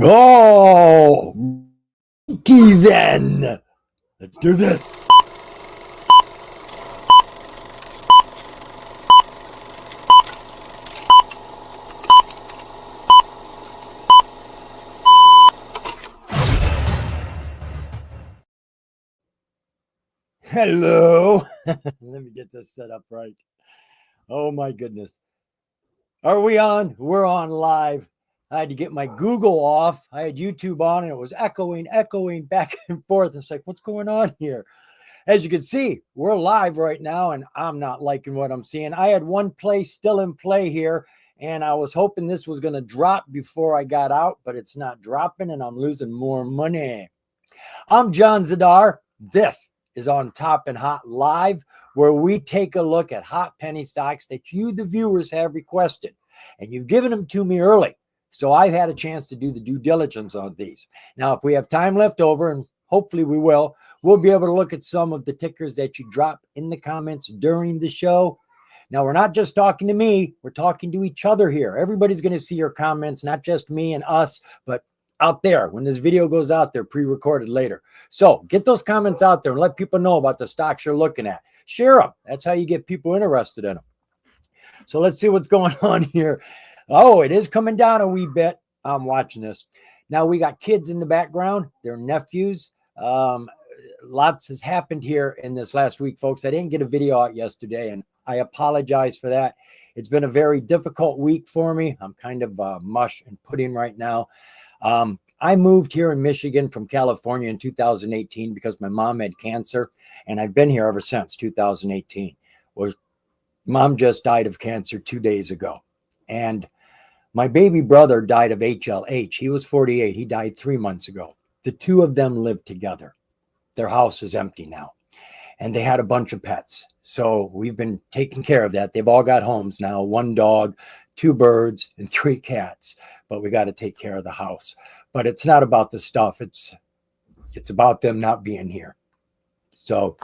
Oh, then. Let's do this. Hello. Let me get this set up right. Oh my goodness. Are we on? We're on live. I had to get my Google off. I had YouTube on and it was echoing back and forth. It's like, what's going on here? As you can see, we're live right now and I'm not liking what I'm seeing. I had one play still in play here and I was hoping this was going to drop before I got out, but it's not dropping and I'm losing more money. I'm John Zidar. This is On Top and Hot Live, where we take a look at hot penny stocks that you, the viewers, have requested. And you've given them to me early. So I've had a chance to do the due diligence on these. Now, if we have time left over, and hopefully we will, we'll be able to look at some of the tickers that you drop in the comments during the show. Now, we're not just talking to me. We're talking to each other here. Everybody's going to see your comments, not just me and us, but out there when this video goes out there pre-recorded later. So get those comments out there and let people know about the stocks you're looking at. Share them. That's how you get people interested in them. So let's see what's going on here. Oh, it is coming down a wee bit. I'm watching this. Now we got kids in the background. They're nephews. Lots has happened here in this last week, folks. I didn't get a video out yesterday and I apologize for that. It's been a very difficult week for me. I'm kind of mush and pudding right now. I moved here in Michigan from California in 2018 because my mom had cancer, and I've been here ever since 2018. Mom just died of cancer 2 days ago, and my baby brother died of HLH. He was 48. He died 3 months ago. The two of them lived together. Their house is empty now, and they had a bunch of pets. So we've been taking care of that. They've all got homes now, 1 dog, 2 birds, and 3 cats. But we got to take care of the house. But it's not about the stuff. It's about them not being here. So,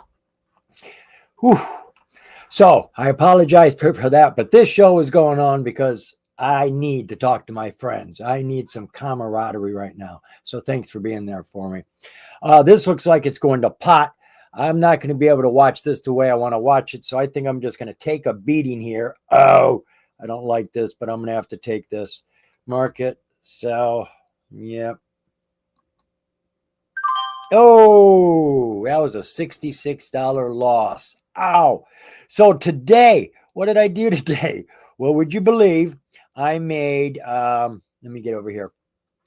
So I apologize for that. But this show is going on because I need to talk to my friends. I need some camaraderie right now. So thanks for being there for me. This looks like it's going to pot. I'm not going to be able to watch this the way I want to watch it. So I think I'm just going to take a beating here. Oh, I don't like this, but I'm going to have to take this. Market, sell. Yep. Oh, that was a $66 loss. Ow. So today, what did I do today? Well, would you believe I made, let me get over here.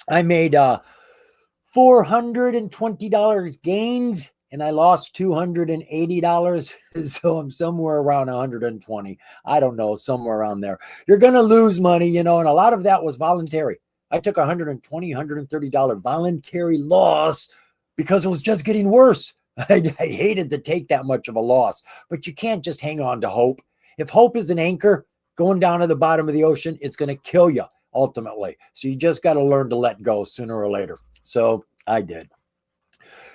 I made $420 gains. And I lost $280. So I'm somewhere around 120. I don't know, somewhere around there. You're going to lose money, you know, and a lot of that was voluntary. I took $120, $130 voluntary loss because it was just getting worse. I hated to take that much of a loss, but you can't just hang on to hope. If hope is an anchor going down to the bottom of the ocean, it's going to kill you ultimately. So you just got to learn to let go sooner or later. So I did.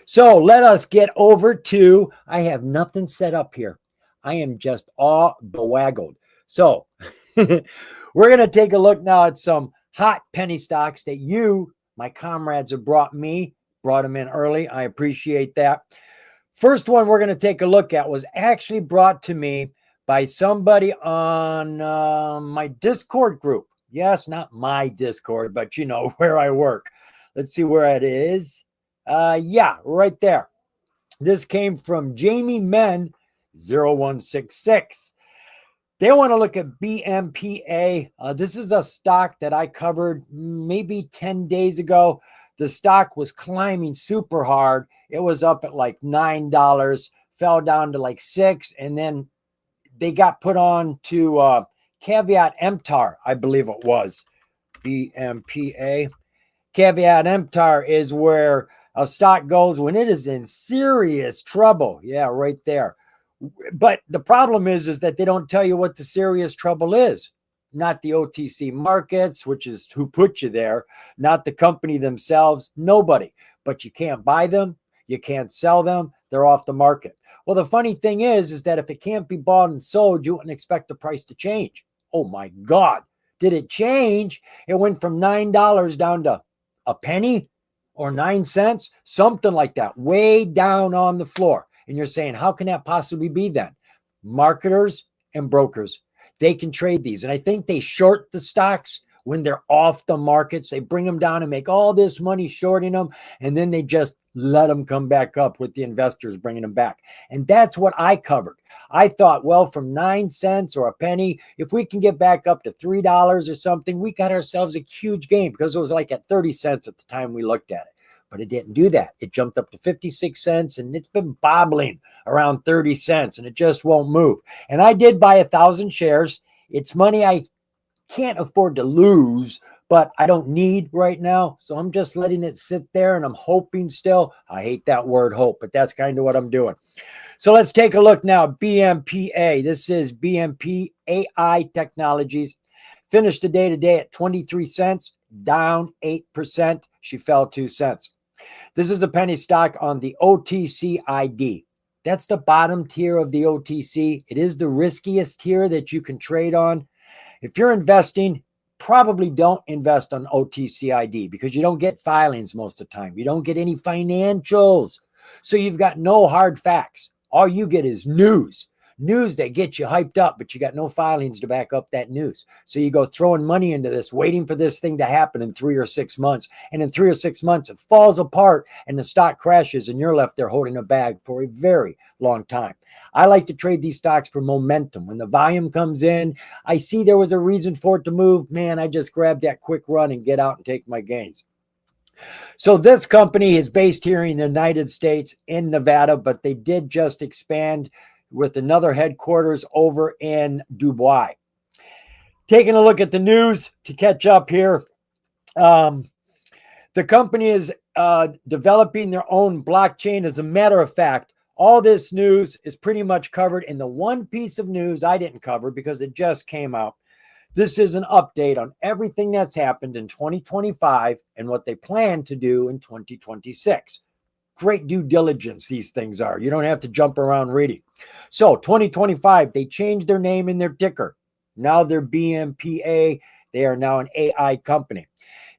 So let us get over to, I have nothing set up here. I am just all bewaggled. So we're going to take a look now at some hot penny stocks that you, my comrades, have brought them in early. I appreciate that. First one we're going to take a look at was actually brought to me by somebody on my Discord group. Yes, not my Discord, but you know where I work. Let's see where it is. Yeah, right there. This came from Jamie Men 0166. They want to look at BMPA. This is a stock that I covered maybe 10 days ago. The stock was climbing super hard. It was up at like $9, fell down to like $6, and then they got put on to caveat emptor, I believe it was. BMPA. Caveat emptor is where a stock goes when it is in serious trouble. Yeah, right there. But the problem is that they don't tell you what the serious trouble is. Not the OTC markets, which is who put you there, not the company themselves, nobody. But you can't buy them, you can't sell them, they're off the market. Well, the funny thing is that if it can't be bought and sold, you wouldn't expect the price to change. Oh my God, did it change? It went from $9 down to a penny or 9 cents, something like that, way down on the floor. And you're saying, how can that possibly be then? Marketers and brokers, they can trade these. And I think they short the stocks when they're off the markets. They bring them down and make all this money shorting them. And then they just let them come back up with the investors bringing them back. And that's what I covered. I thought, well, from 9 cents or a penny, if we can get back up to $3 or something, we got ourselves a huge gain, because it was like at 30 cents at the time we looked at it. But it didn't do that. It jumped up to 56 cents, and it's been bobbling around 30 cents, and it just won't move. And I did buy 1,000 shares. It's money I can't afford to lose, but I don't need right now. So I'm just letting it sit there, and I'm hoping still. I hate that word hope, but that's kind of what I'm doing. So let's take a look now. BMPA. This is BMP AI Technologies. Finished the day today at 23 cents, down 8%. She fell 2 cents. This is a penny stock on the OTCID. That's the bottom tier of the OTC. It is the riskiest tier that you can trade on. If you're investing, probably don't invest on OTCID, because you don't get filings most of the time. You don't get any financials. So you've got no hard facts. All you get is news that gets you hyped up, but you got no filings to back up that news. So you go throwing money into this, waiting for this thing to happen in 3 or 6 months. And in 3 or 6 months, it falls apart and the stock crashes, and you're left there holding a bag for a very long time. I like to trade these stocks for momentum. When the volume comes in, I see there was a reason for it to move. Man, I just grab that quick run and get out and take my gains. So this company is based here in the United States, in Nevada, but they did just expand with another headquarters over in Dubai. Taking a look at the news to catch up here. The company is developing their own blockchain. As a matter of fact, all this news is pretty much covered in the one piece of news I didn't cover because it just came out. This is an update on everything that's happened in 2025 and what they plan to do in 2026. Great due diligence these things are. You don't have to jump around reading. So 2025, they changed their name and their ticker. Now they're BMPA. They are now an AI company.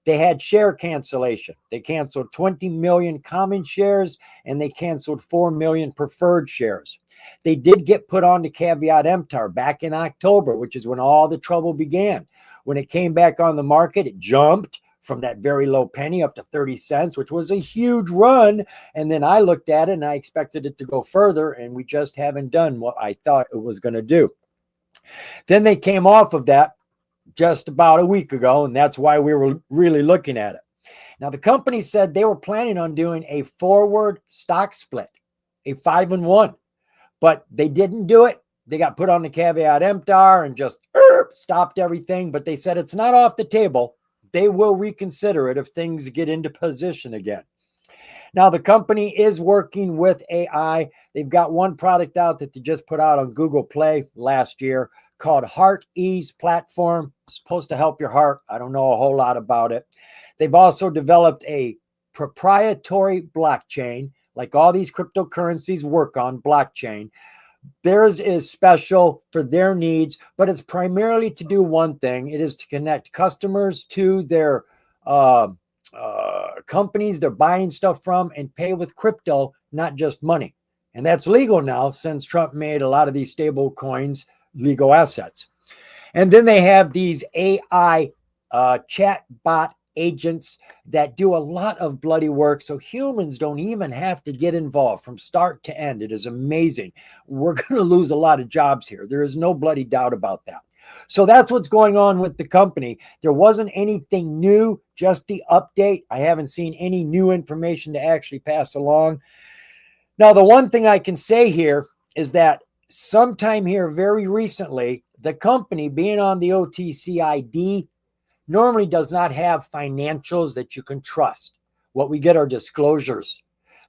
They had share cancellation. They canceled 20 million common shares, and they canceled 4 million preferred shares. They did get put on the caveat emptor back in October, which is when all the trouble began. When it came back on the market, it jumped from that very low penny up to 30 cents, which was a huge run. And then I looked at it and I expected it to go further, and we just haven't done what I thought it was going to do. Then they came off of that just about a week ago, and that's why we were really looking at it. Now, the company said they were planning on doing a forward stock split, a 5-1, but they didn't do it. They got put on the caveat emptor and just stopped everything, but they said it's not off the table. They will reconsider it if things get into position again. Now, the company is working with AI. They've got one product out that they just put out on Google Play last year called Heart Ease Platform. It's supposed to help your heart. I don't know a whole lot about it. They've also developed a proprietary blockchain, like all these cryptocurrencies work on blockchain. Theirs is special for their needs, but it's primarily to do one thing. It is to connect customers to their companies they're buying stuff from and pay with crypto, not just money. And that's legal now since Trump made a lot of these stable coins legal assets. And then they have these AI chat bot agents that do a lot of bloody work, so humans don't even have to get involved from start to end. It is amazing. We're going to lose a lot of jobs here. There is no bloody doubt about that. So that's what's going on with the company. There wasn't anything new, just the update. I haven't seen any new information to actually pass along. Now, the one thing I can say here is that sometime here very recently, the company being on the OTCID normally does not have financials that you can trust. What we get are disclosures.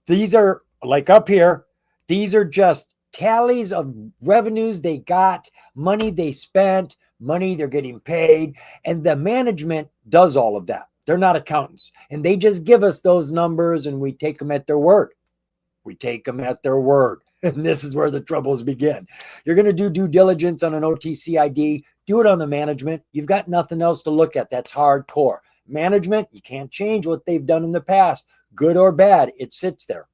These are like up here. These are just tallies of revenues they got, money they spent, money they're getting paid. And the management does all of that. They're not accountants. And they just give us those numbers and we take them at their word. We take them at their word. And this is where the troubles begin. You're going to do due diligence on an OTCID. Do it on the management. You've got nothing else to look at. That's hardcore. Management, you can't change what they've done in the past, good or bad. It sits there.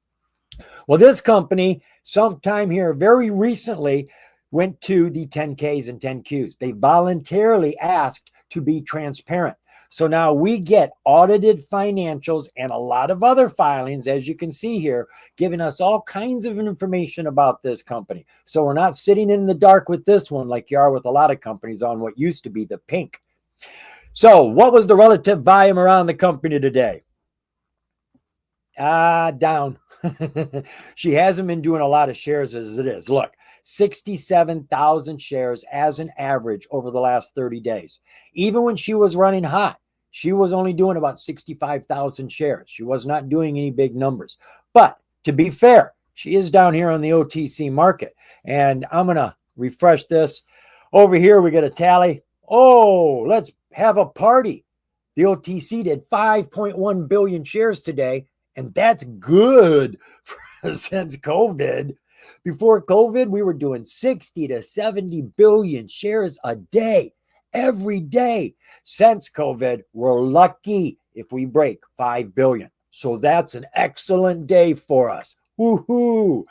Well, this company, sometime here very recently, went to the 10Ks and 10Qs. They voluntarily asked to be transparent. So now we get audited financials and a lot of other filings, as you can see here, giving us all kinds of information about this company. So we're not sitting in the dark with this one like you are with a lot of companies on what used to be the pink. So what was the relative volume around the company today? Down. She hasn't been doing a lot of shares as it is. Look, 67,000 shares as an average over the last 30 days. Even when she was running hot, she was only doing about 65,000 shares. She was not doing any big numbers. But to be fair, she is down here on the OTC market. And I'm going to refresh this. Over here, we get a tally. Oh, let's have a party. The OTC did 5.1 billion shares today. And that's good since COVID. Before COVID, we were doing 60 to 70 billion shares a day, every day. Since COVID, we're lucky if we break 5 billion. So that's an excellent day for us. Woohoo!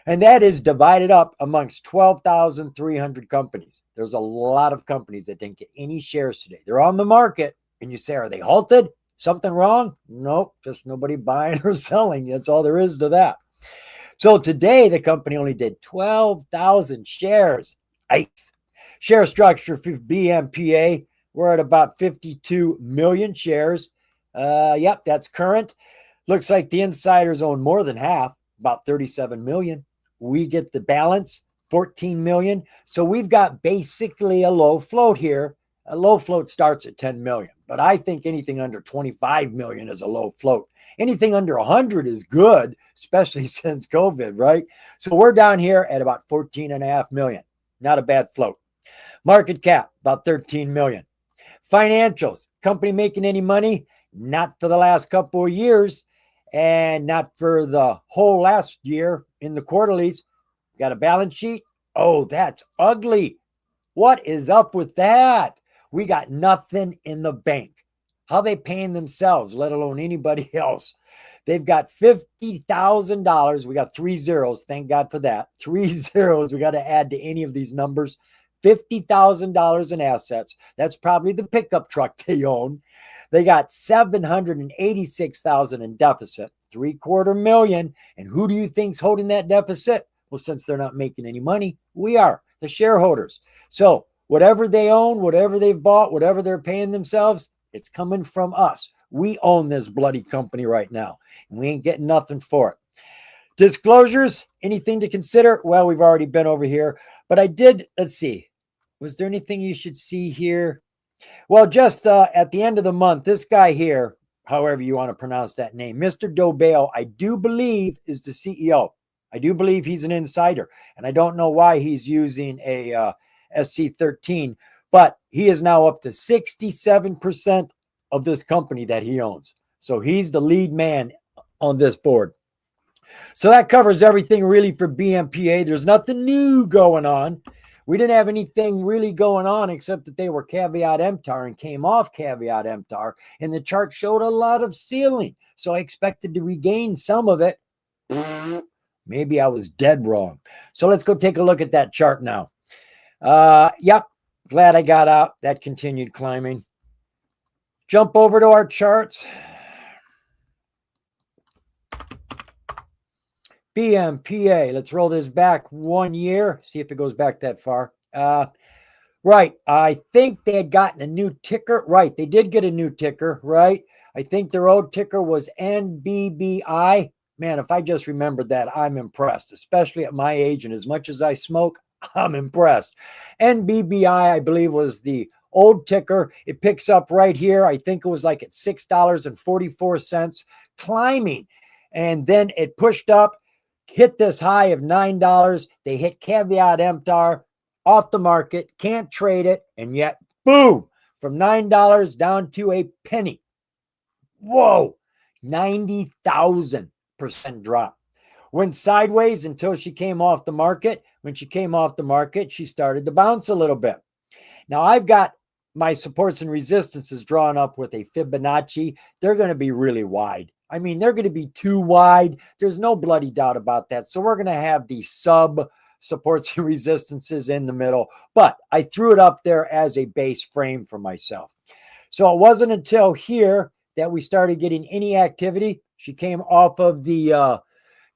And that is divided up amongst 12,300 companies. There's a lot of companies that didn't get any shares today. They're on the market. And you say, are they halted? Something wrong? Nope, just nobody buying or selling. That's all there is to that. So today, the company only did 12,000 shares. Ice. Share structure for BMPA, we're at about 52 million shares. Yep, that's current. Looks like the insiders own more than half, about 37 million. We get the balance, 14 million. So we've got basically a low float here. A low float starts at 10 million, but I think anything under 25 million is a low float. Anything under 100 is good, especially since COVID, right? So we're down here at about 14.5 million. Not a bad float. Market cap, about 13 million. Financials, company making any money? Not for the last couple of years and not for the whole last year in the quarterlies. Got a balance sheet? Oh, that's ugly. What is up with that? We got nothing in the bank. How they paying themselves, let alone anybody else? They've got $50,000. We got 3 zeros. Thank God for that. 3 zeros. We got to add to any of these numbers. $50,000 in assets. That's probably the pickup truck they own. They got $786,000 in deficit, $750,000. And who do you think's holding that deficit? Well, since they're not making any money, we are, the shareholders. So whatever they own, whatever they've bought, whatever they're paying themselves, it's coming from us. We own this bloody company right now, and we ain't getting nothing for it. Disclosures, anything to consider? Well, we've already been over here, but I did, let's see. Was there anything you should see here? Well, just at the end of the month, this guy here, however you want to pronounce that name, Mr. Dobale, I do believe is the CEO. I do believe he's an insider, and I don't know why he's using a SC13, but he is now up to 67% of this company that he owns. So he's the lead man on this board. So that covers everything really for BMPA. There's nothing new going on. We didn't have anything really going on except that they were caveat emptor and came off caveat emptor, and the chart showed a lot of ceiling. So I expected to regain some of it. Maybe I was dead wrong. So let's go take a look at that chart now. Yep, glad I got out. That continued climbing. Jump over to our charts. BMPA, let's roll this back 1 year, see if it goes back that far. Right, I think they had gotten a new ticker. Right, they did get a new ticker, right? I think their old ticker was NBBI. Man, if I just remembered that, I'm impressed, especially at my age and as much as I smoke, I'm impressed. NBBI, I believe, was the old ticker. It picks up right here. I think it was like at $6.44, climbing. And then it pushed up, hit this high of $9. They hit caveat emptor, off the market, can't trade it. And yet, boom, from $9 down to a penny. Whoa, 90,000% drop. Went sideways until she came off the market. When she came off the market, she started to bounce a little bit. Now, I've got my supports and resistances drawn up with a Fibonacci, they're going to be really wide. I mean, they're going to be too wide. There's no bloody doubt about that. So we're going to have the sub supports and resistances in the middle, but I threw it up there as a base frame for myself. So it wasn't until here that we started getting any activity. She came off of the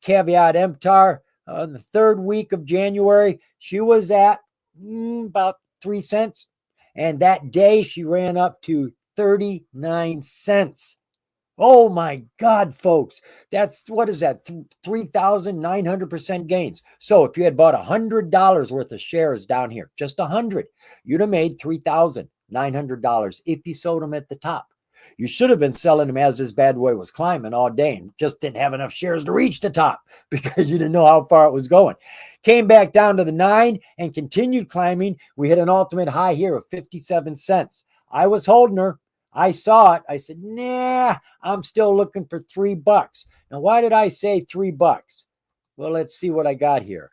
caveat emptor the third week of January. She was at about 3 cents. And that day she ran up to 39 cents. Oh my God, folks. That's what is that? 3,900% gains. So if you had bought $100 worth of shares down here, just 100, you'd have made $3,900 if you sold them at the top. You should have been selling them as this bad boy was climbing all day and just didn't have enough shares to reach the top because you didn't know how far it was going. Came back down to the 9 and continued climbing. We hit an ultimate high here of 57 cents. I was holding her. I saw it. I said, nah, I'm still looking for $3. Now, why did I say $3? Well, let's see what I got here.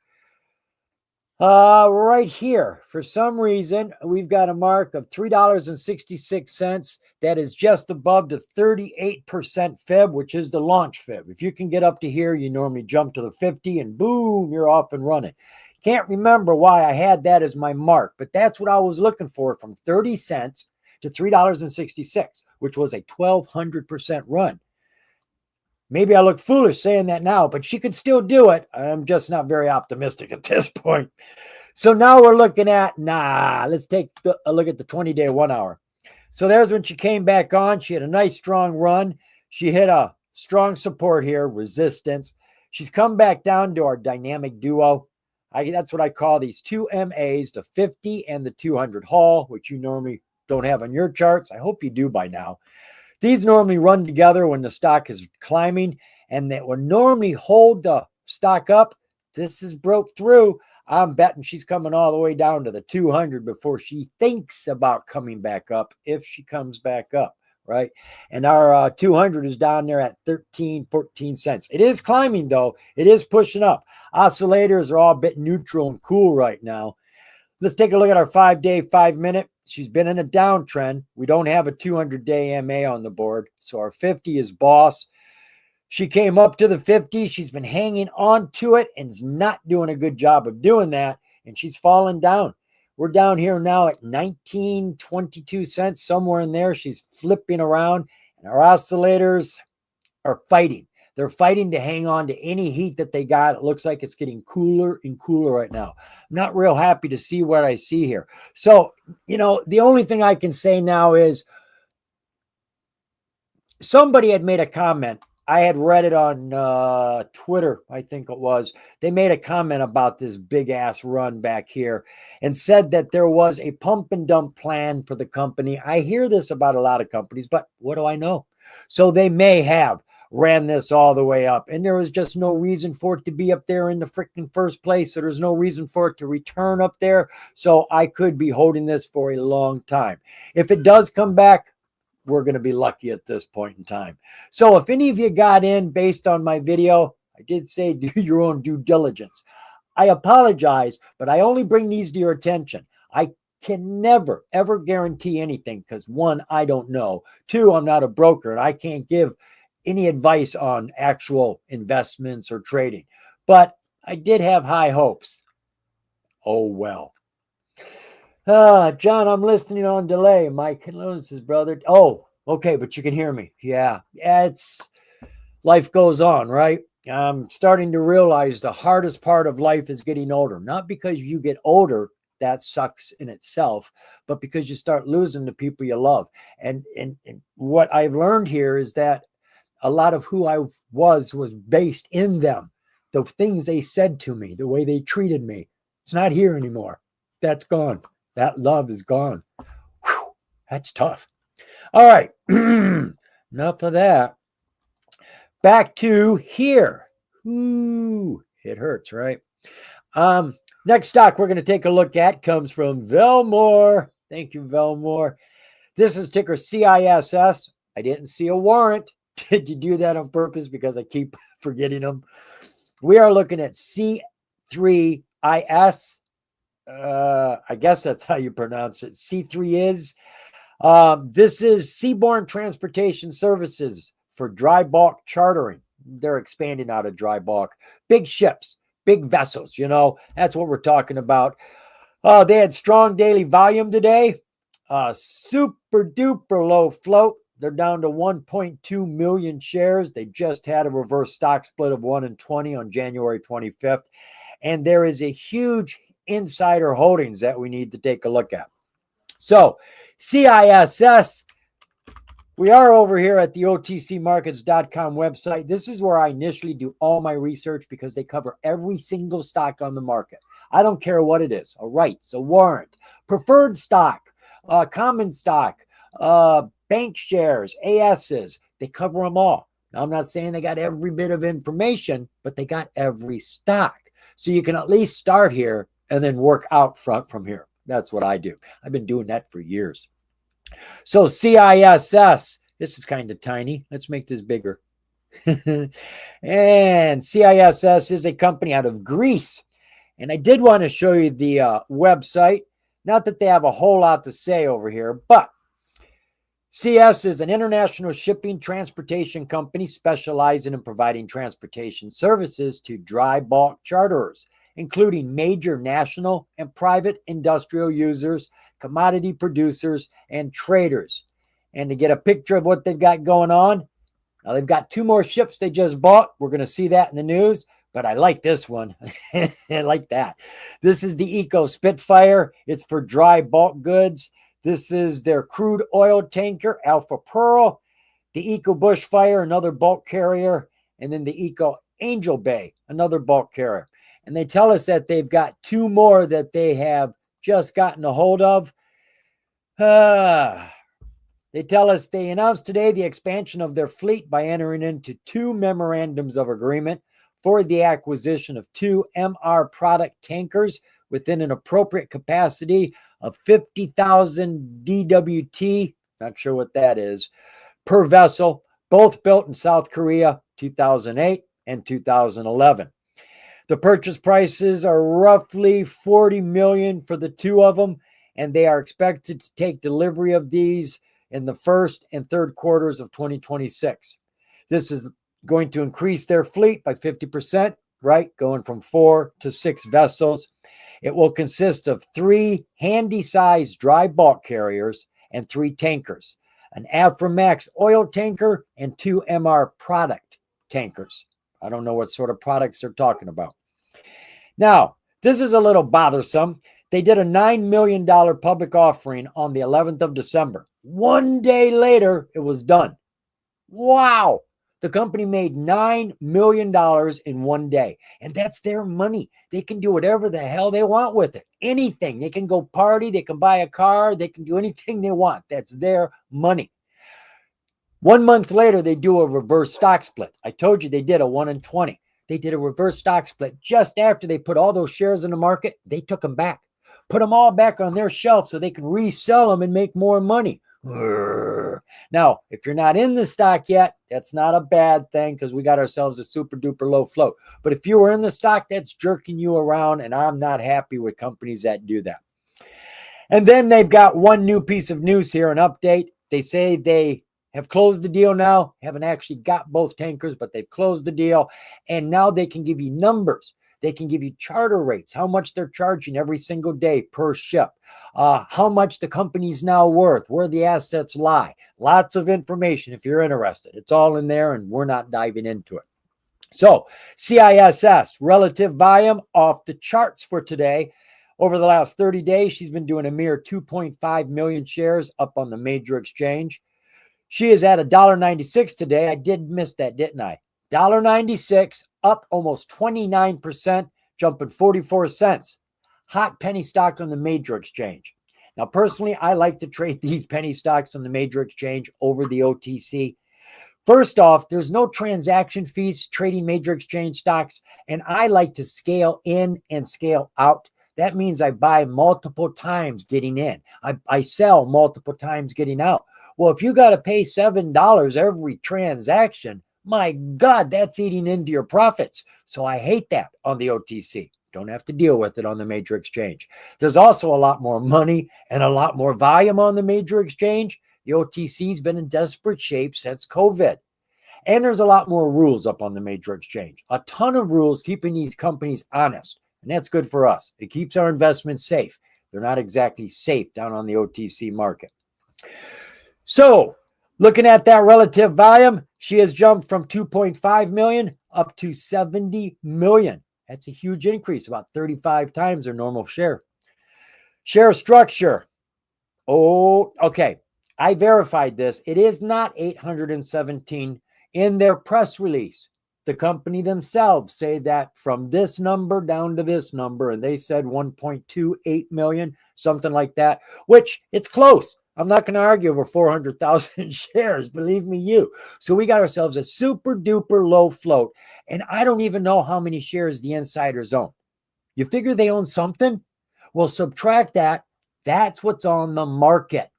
Right here, for some reason, we've got a mark of $3.66. That is just above the 38% fib, which is the launch fib. If you can get up to here, you normally jump to the 50 and boom, you're off and running. Can't remember why I had that as my mark, but that's what I was looking for, from 30 cents to $3.66, which was a 1,200% run. Maybe I look foolish saying that now, but she could still do it. I'm just not very optimistic at this point. So now we're looking at, let's take a look at the 20-day 1 hour. So there's when she came back on. She had a nice strong run. She hit a strong support here, resistance. She's come back down to our dynamic duo. That's what I call these two MAs, the 50 and the 200 haul, which you normally don't have on your charts. I hope you do by now. These normally run together when the stock is climbing, and that will normally hold the stock up. This is broke through. I'm betting she's coming all the way down to the 200 before she thinks about coming back up, if she comes back up, right? And our 200 is down there at 13, 14 cents. It is climbing, though. It is pushing up. Oscillators are all a bit neutral and cool right now. Let's take a look at our 5-day, 5-minute. She's been in a downtrend. We don't have a 200-day MA on the board, so our 50 is boss. She came up to the 50. She's been hanging on to it and is not doing a good job of doing that, and she's fallen down. We're down here now at 19.22 cents, somewhere in there. She's flipping around, and our oscillators are fighting. They're fighting to hang on to any heat that they got. It looks like it's getting cooler and cooler right now. I'm not real happy to see what I see here. So, the only thing I can say now is somebody had made a comment. I had read it on Twitter, I think it was. They made a comment about this big-ass run back here and said that there was a pump and dump plan for the company. I hear this about a lot of companies, but what do I know? So they may have ran this all the way up, and there was just no reason for it to be up there in the freaking first place. So there's no reason for it to return up there. So I could be holding this for a long time. If it does come back, we're going to be lucky at this point in time. So if any of you got in based on my video, I did say do your own due diligence. I apologize, but I only bring these to your attention. I can never, ever guarantee anything because, one, I don't know. Two, I'm not a broker and I can't give any advice on actual investments or trading. But I did have high hopes. Oh, well. John, I'm listening on delay. My condolences, brother. Oh, okay, but you can hear me. Yeah, it's life goes on, right? I'm starting to realize the hardest part of life is getting older. Not because you get older, that sucks in itself, but because you start losing the people you love. And what I've learned here is that a lot of who I was based in them. The things they said to me, the way they treated me. It's not here anymore. That's gone. That love is gone. Whew, that's tough. All right. Enough of that. Back to here. Ooh, it hurts, right? Next stock we're going to take a look at comes from Velmore. Thank you, Velmore. This is ticker CISS. I didn't see a warrant. Did you do that on purpose? Because I keep forgetting them. We are looking at C3IS. I guess that's how you pronounce it. C3 is. This is Seaborne Transportation Services for dry bulk chartering. They're expanding out of dry bulk. Big ships, big vessels, that's what we're talking about. They had strong daily volume today. Super duper low float. They're down to 1.2 million shares. They just had a reverse stock split of 1-20 on January 25th. And there is a huge insider holdings that we need to take a look at. So, CISS, we are over here at the OTCmarkets.com website. This is where I initially do all my research because they cover every single stock on the market. I don't care what it is, a rights, a warrant, preferred stock, common stock, bank shares, ASs. They cover them all. Now, I'm not saying they got every bit of information, but they got every stock. So you can at least start here and then work out from here. That's what I do. I've been doing that for years. So CISS, this is kind of tiny. Let's make this bigger. And CISS is a company out of Greece. And I did want to show you the website. Not that they have a whole lot to say over here, but CS is an international shipping transportation company specializing in providing transportation services to dry bulk charterers, including major national and private industrial users, commodity producers, and traders. And to get a picture of what they've got going on, now they've got 2 more ships they just bought. We're going to see that in the news, but I like this one. I like that. This is the Eco Spitfire. It's for dry bulk goods. This is their crude oil tanker, Alpha Pearl, the Eco Bushfire, another bulk carrier, and then the Eco Angel Bay, another bulk carrier. And they tell us that they've got 2 more that they have just gotten a hold of. They tell us they announced today the expansion of their fleet by entering into 2 memorandums of agreement for the acquisition of 2 MR product tankers within an appropriate capacity of 50,000 DWT, not sure what that is, per vessel, both built in South Korea, 2008 and 2011. The purchase prices are roughly $40 million for the 2 of them, and they are expected to take delivery of these in the first and third quarters of 2026. This is going to increase their fleet by 50%, right? Going from 4 to 6 vessels. It will consist of 3 handy-sized dry bulk carriers and 3 tankers, an Aframax oil tanker and 2 MR product tankers. I don't know what sort of products they're talking about. Now, this is a little bothersome. They did a $9 million public offering on the 11th of December. 1 day later, it was done. Wow. The company made $9 million in 1 day, and that's their money. They can do whatever the hell they want with it. Anything. They can go party. They can buy a car. They can do anything they want. That's their money. 1 month later, they do a reverse stock split. I told you they did a 1-20. They did a reverse stock split just after they put all those shares in the market. They took them back, put them all back on their shelf so they can resell them and make more money. Now, if you're not in the stock yet, that's not a bad thing because we got ourselves a super duper low float. But if you were in the stock, that's jerking you around, and I'm not happy with companies that do that. And then they've got one new piece of news here, an update. They say they have closed the deal now, haven't actually got both tankers, but they've closed the deal. And now they can give you numbers. They can give you charter rates, how much they're charging every single day per ship, how much the company's now worth, where the assets lie. Lots of information if you're interested. It's all in there, and we're not diving into it. So CISS, relative volume off the charts for today. Over the last 30 days, she's been doing a mere 2.5 million shares up on the major exchange. She is at $1.96 today. I did miss that, didn't I? $1.96, up almost 29%, jumping 44 cents. Hot penny stock on the major exchange. Now, personally, I like to trade these penny stocks on the major exchange over the OTC. First off, there's no transaction fees trading major exchange stocks, and I like to scale in and scale out. That means I buy multiple times getting in. I sell multiple times getting out. Well, if you got to pay $7 every transaction, my God, that's eating into your profits. So I hate that on the OTC. Don't have to deal with it on the major exchange. There's also a lot more money and a lot more volume on the major exchange. The OTC's been in desperate shape since COVID. And there's a lot more rules up on the major exchange. A ton of rules keeping these companies honest. And that's good for us. It keeps our investments safe. They're not exactly safe down on the OTC market. So, looking at that relative volume, she has jumped from 2.5 million up to 70 million. That's a huge increase, about 35 times their normal share. Share structure. Oh, okay. I verified this. It is not 817 in their press release. The company themselves say that from this number down to this number, and they said 1.28 million, something like that, which it's close. I'm not going to argue over 400,000 shares, believe me, you. So we got ourselves a super duper low float, and I don't even know how many shares the insiders own. You figure they own something? Well, subtract that. That's what's on the market.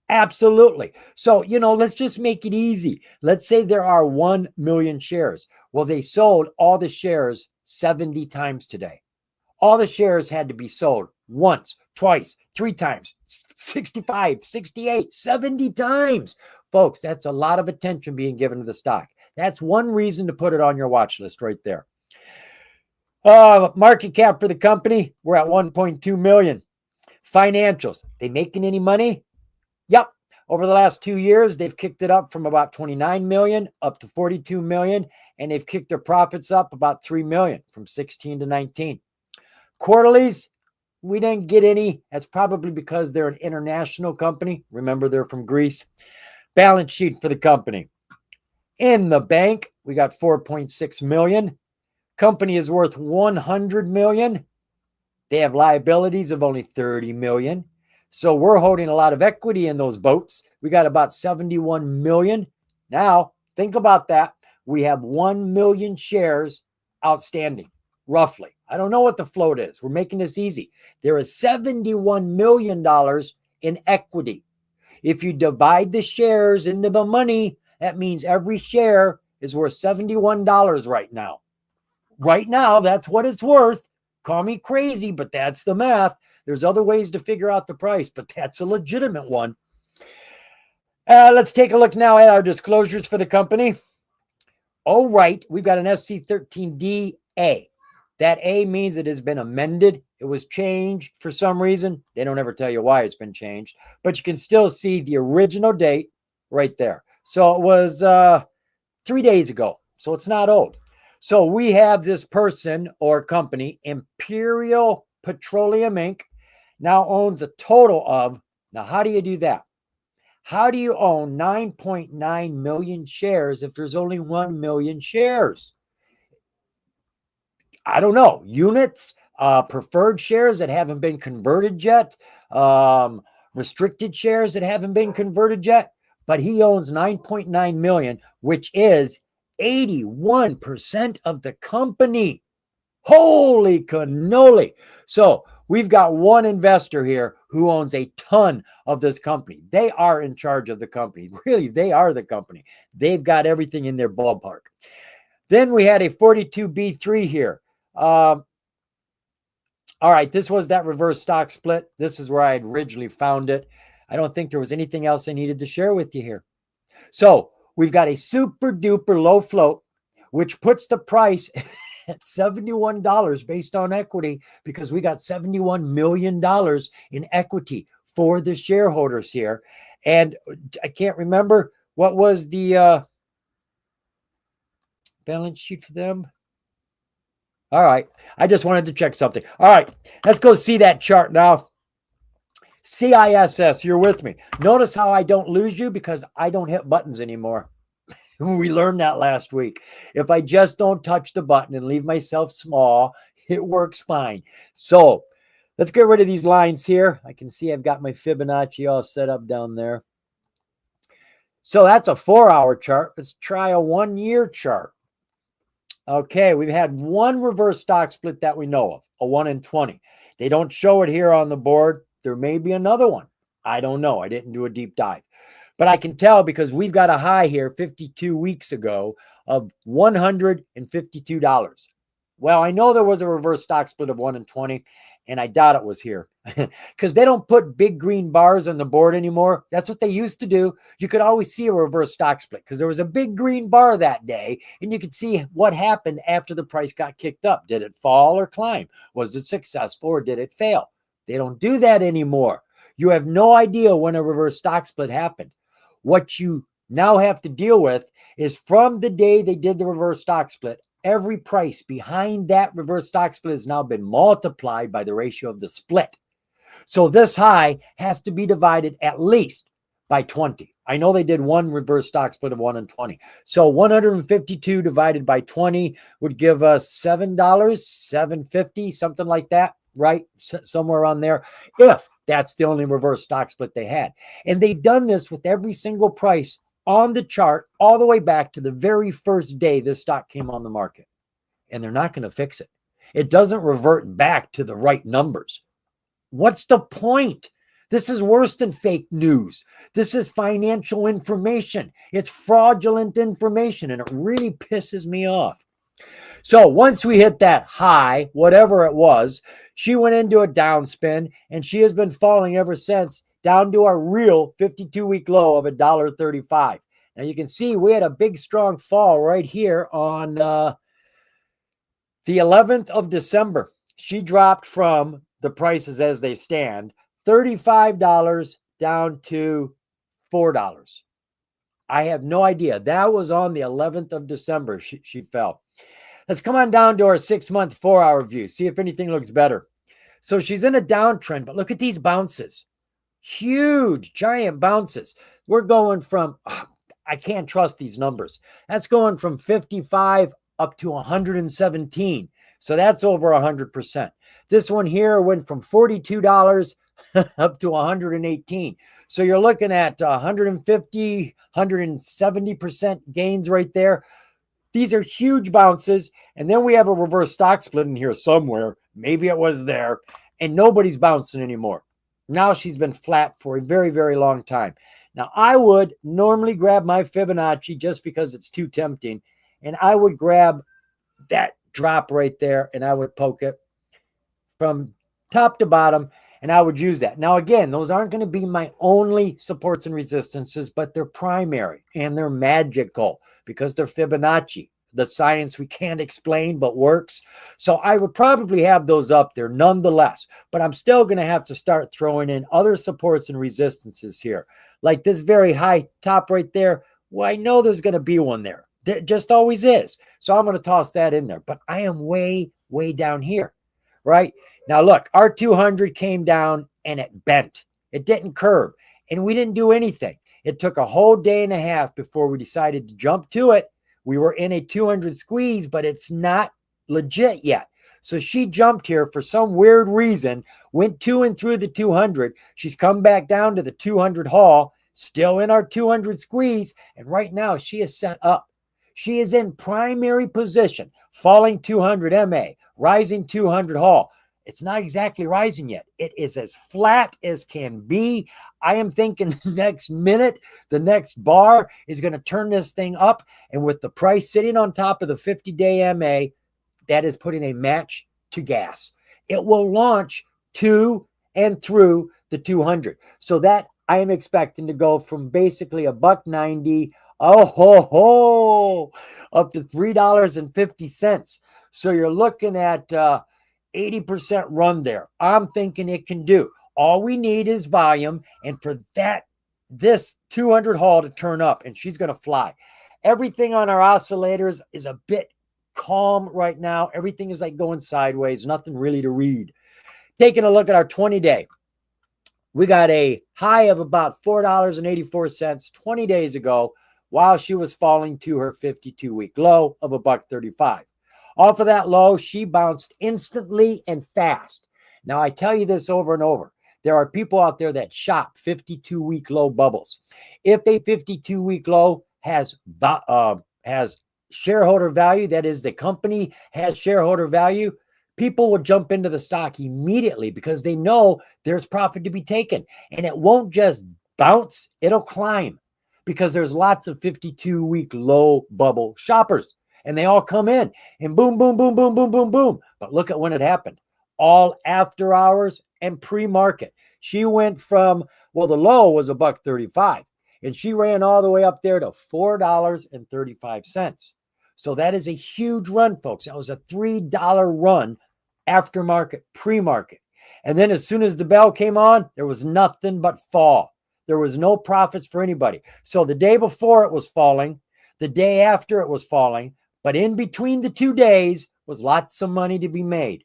Absolutely. So, let's just make it easy. Let's say there are 1 million shares. Well, they sold all the shares 70 times today. All the shares had to be sold once, twice, 3 times, 65, 68, 70 times. Folks, that's a lot of attention being given to the stock. That's one reason to put it on your watch list right there. Market cap for the company, we're at 1.2 million. Financials, they making any money? Yep. Over the last 2 years, they've kicked it up from about 29 million up to 42 million, and they've kicked their profits up about 3 million from 16 to 19. Quarterlies, we didn't get any. That's probably because they're an international company. Remember, they're from Greece. Balance sheet for the company. In the bank, we got 4.6 million. Company is worth 100 million. They have liabilities of only 30 million. So we're holding a lot of equity in those boats. We got about 71 million. Now, think about that. We have 1 million shares outstanding, roughly. I don't know what the float is. We're making this easy. There is $71 million in equity. If you divide the shares into the money, that means every share is worth $71 right now. Right now, that's what it's worth. Call me crazy, but that's the math. There's other ways to figure out the price, but that's a legitimate one. Let's take a look now at our disclosures for the company. Oh, right. We've got an SC13DA. That A means it has been amended. It was changed for some reason. They don't ever tell you why it's been changed, but you can still see the original date right there. So it was 3 days ago. So it's not old. So we have this person or company, Imperial Petroleum Inc., now owns a total of, now how do you do that? How do you own 9.9 million shares if there's only 1 million shares? I don't know. Units, preferred shares that haven't been converted yet, restricted shares that haven't been converted yet, but he owns 9.9 million, which is 81% of the company. Holy cannoli. So we've got one investor here who owns a ton of this company. They are in charge of the company. Really, they are the company. They've got everything in their ballpark. Then we had a 42B3 here. All right, this was that reverse stock split. This is where I had originally found it. I don't think there was anything else I needed to share with you here. So we've got a super duper low float, which puts the price at $71 based on equity because we got $71 million in equity for the shareholders here. And I can't remember what was the balance sheet for them. All right. I just wanted to check something. All right. Let's go see that chart now. CISS, you're with me. Notice how I don't lose you because I don't hit buttons anymore. We learned that last week. If I just don't touch the button and leave myself small, it works fine. So let's get rid of these lines here. I can see I've got my Fibonacci all set up down there. So that's a 4-hour chart. Let's try a 1-year chart. Okay, we've had one reverse stock split that we know of, a 1 in 20. They don't show it here on the board. There may be another one. I don't know. I didn't do a deep dive. But I can tell because we've got a high here 52 weeks ago of $152. Well, I know there was a reverse stock split of 1 and 20, and I doubt it was here because they don't put big green bars on the board anymore. That's what they used to do. You could always see a reverse stock split because there was a big green bar that day, and you could see what happened after the price got kicked up. Did it fall or climb? Was it successful or did it fail? They don't do that anymore. You have no idea when a reverse stock split happened. What you now have to deal with is from the day they did the reverse stock split, every price behind that reverse stock split has now been multiplied by the ratio of the split. So this high has to be divided at least by 20. I know they did one reverse stock split of 1 and 20. So 152 divided by 20 would give us $7, $7.50, something like that, right? Somewhere on there, if that's the only reverse stock split they had. And they've done this with every single price on the chart all the way back to the very first day this stock came on the market. And they're not going to fix it. It doesn't revert back to the right numbers. What's the point? This is worse than fake news. This is financial information. It's fraudulent information, and it really pisses me off. So once we hit that high, whatever it was, she went into a downspin, and she has been falling ever since, down to our real 52-week low of $1.35. Now you can see we had a big strong fall right here on the 11th of December. She dropped from the prices as they stand, $35 down to $4. I have no idea. That was on the 11th of December. She fell. Let's come on down to our 6-month, 4-hour view. See if anything looks better. So she's in a downtrend, but look at these bounces. Huge, giant bounces. We're going from, I can't trust these numbers. That's going from 55 up to 117. So that's over 100%. This one here went from $42 up to 118. So you're looking at 150, 170% gains right there. These are huge bounces. And then we have a reverse stock split in here somewhere. Maybe it was there. And nobody's bouncing anymore. Now she's been flat for a very, very long time. Now I would normally grab my Fibonacci just because it's too tempting. And I would grab that drop right there and I would poke it from top to bottom and I would use that. Now, again, those aren't going to be my only supports and resistances, but they're primary and they're magical because they're Fibonacci, the science we can't explain but works. So I would probably have those up there nonetheless, but I'm still going to have to start throwing in other supports and resistances here. Like this very high top right there. Well, I know there's going to be one there. There just always is. So I'm going to toss that in there, but I am way, way down here. Right now, look, our 200 came down and it bent. It didn't curve and we didn't do anything. It took a whole day and a half before we decided to jump to it. We were in a 200 squeeze, but it's not legit yet. So she jumped here for some weird reason, went to and through the 200. She's come back down to the 200 haul, still in our 200 squeeze. And right now she is set up. She is in primary position, falling 200 MA, rising 200 haul. It's not exactly rising yet. It is as flat as can be. I am thinking the next minute, the next bar is going to turn this thing up. And with the price sitting on top of the 50-day MA, that is putting a match to gas. It will launch to and through the 200. So that I am expecting to go from basically $1.90 up to $3.50. So you're looking at 80% run there. I'm thinking it can do. All we need is volume, and for this 200 haul to turn up, and she's going to fly. Everything on our oscillators is a bit calm right now. Everything is like going sideways. Nothing really to read. Taking a look at our 20-day. We got a high of about $4.84 20 days ago, while she was falling to her 52-week low of $1.35. Off of that low, she bounced instantly and fast. Now, I tell you this over and over. There are people out there that shop 52-week low bubbles. If a 52-week low has shareholder value, that is, the company has shareholder value, people will jump into the stock immediately because they know there's profit to be taken. And it won't just bounce, it'll climb. Because there's lots of 52-week low bubble shoppers. and they all come in and boom, boom, boom, boom, boom, boom, boom. But look at when it happened. All after hours and pre-market. She went from, well, the low was $1.35, and she ran all the way up there to $4.35. So that is a huge run, folks. That was a $3 run aftermarket, pre-market. And then as soon as the bell came on, there was nothing but fall. There was no profits for anybody. So the day before it was falling, the day after it was falling, but in between the 2 days was lots of money to be made.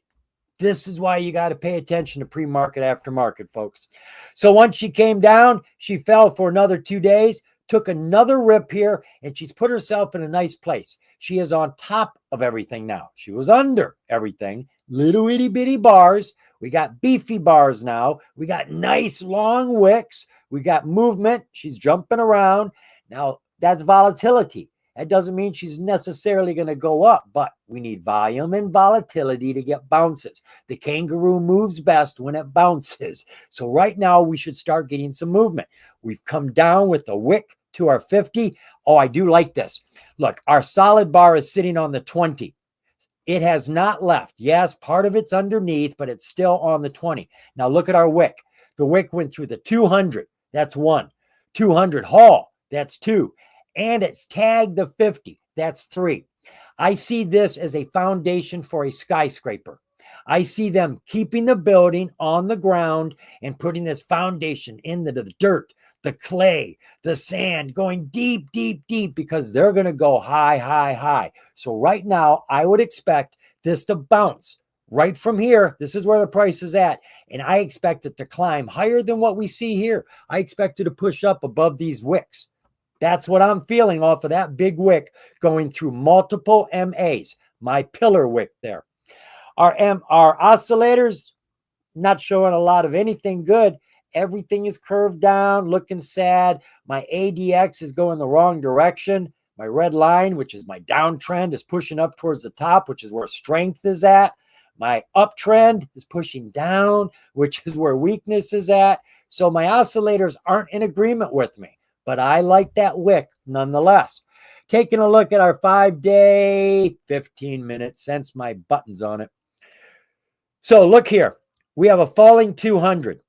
This is why you got to pay attention to pre-market, aftermarket, folks. So once she came down, she fell for another 2 days, took another rip here, and she's put herself in a nice place. She is on top of everything now. She was under everything, little itty bitty bars. We got beefy bars now. We got nice long wicks. We got movement. She's jumping around. Now, that's volatility. That doesn't mean she's necessarily going to go up, but we need volume and volatility to get bounces. The kangaroo moves best when it bounces. So right now we should start getting some movement. We've come down with the wick to our 50. Oh, I do like this. Look, our solid bar is sitting on the 20. It has not left. Yes, part of it's underneath, but it's still on the 20. Now look at our wick. The wick went through the 200. That's 1. 200 haul. That's 2. And it's tagged the 50. That's 3. I see this as a foundation for a skyscraper. I see them keeping the building on the ground and putting this foundation into the dirt, the clay, the sand, going deep, deep, deep, because they're going to go high, high, high. So right now, I would expect this to bounce right from here. This is where the price is at. And I expect it to climb higher than what we see here. I expect it to push up above these wicks. That's what I'm feeling off of that big wick going through multiple MAs, my pillar wick there. Our oscillators, not showing a lot of anything good. Everything is curved down, looking sad. My ADX is going the wrong direction. My red line, which is my downtrend, is pushing up towards the top, which is where strength is at. My uptrend is pushing down, which is where weakness is at. So my oscillators aren't in agreement with me. But I like that wick nonetheless. Taking a look at our 5-day, 15 minutes, since my button's on it. So look here. We have a falling 200.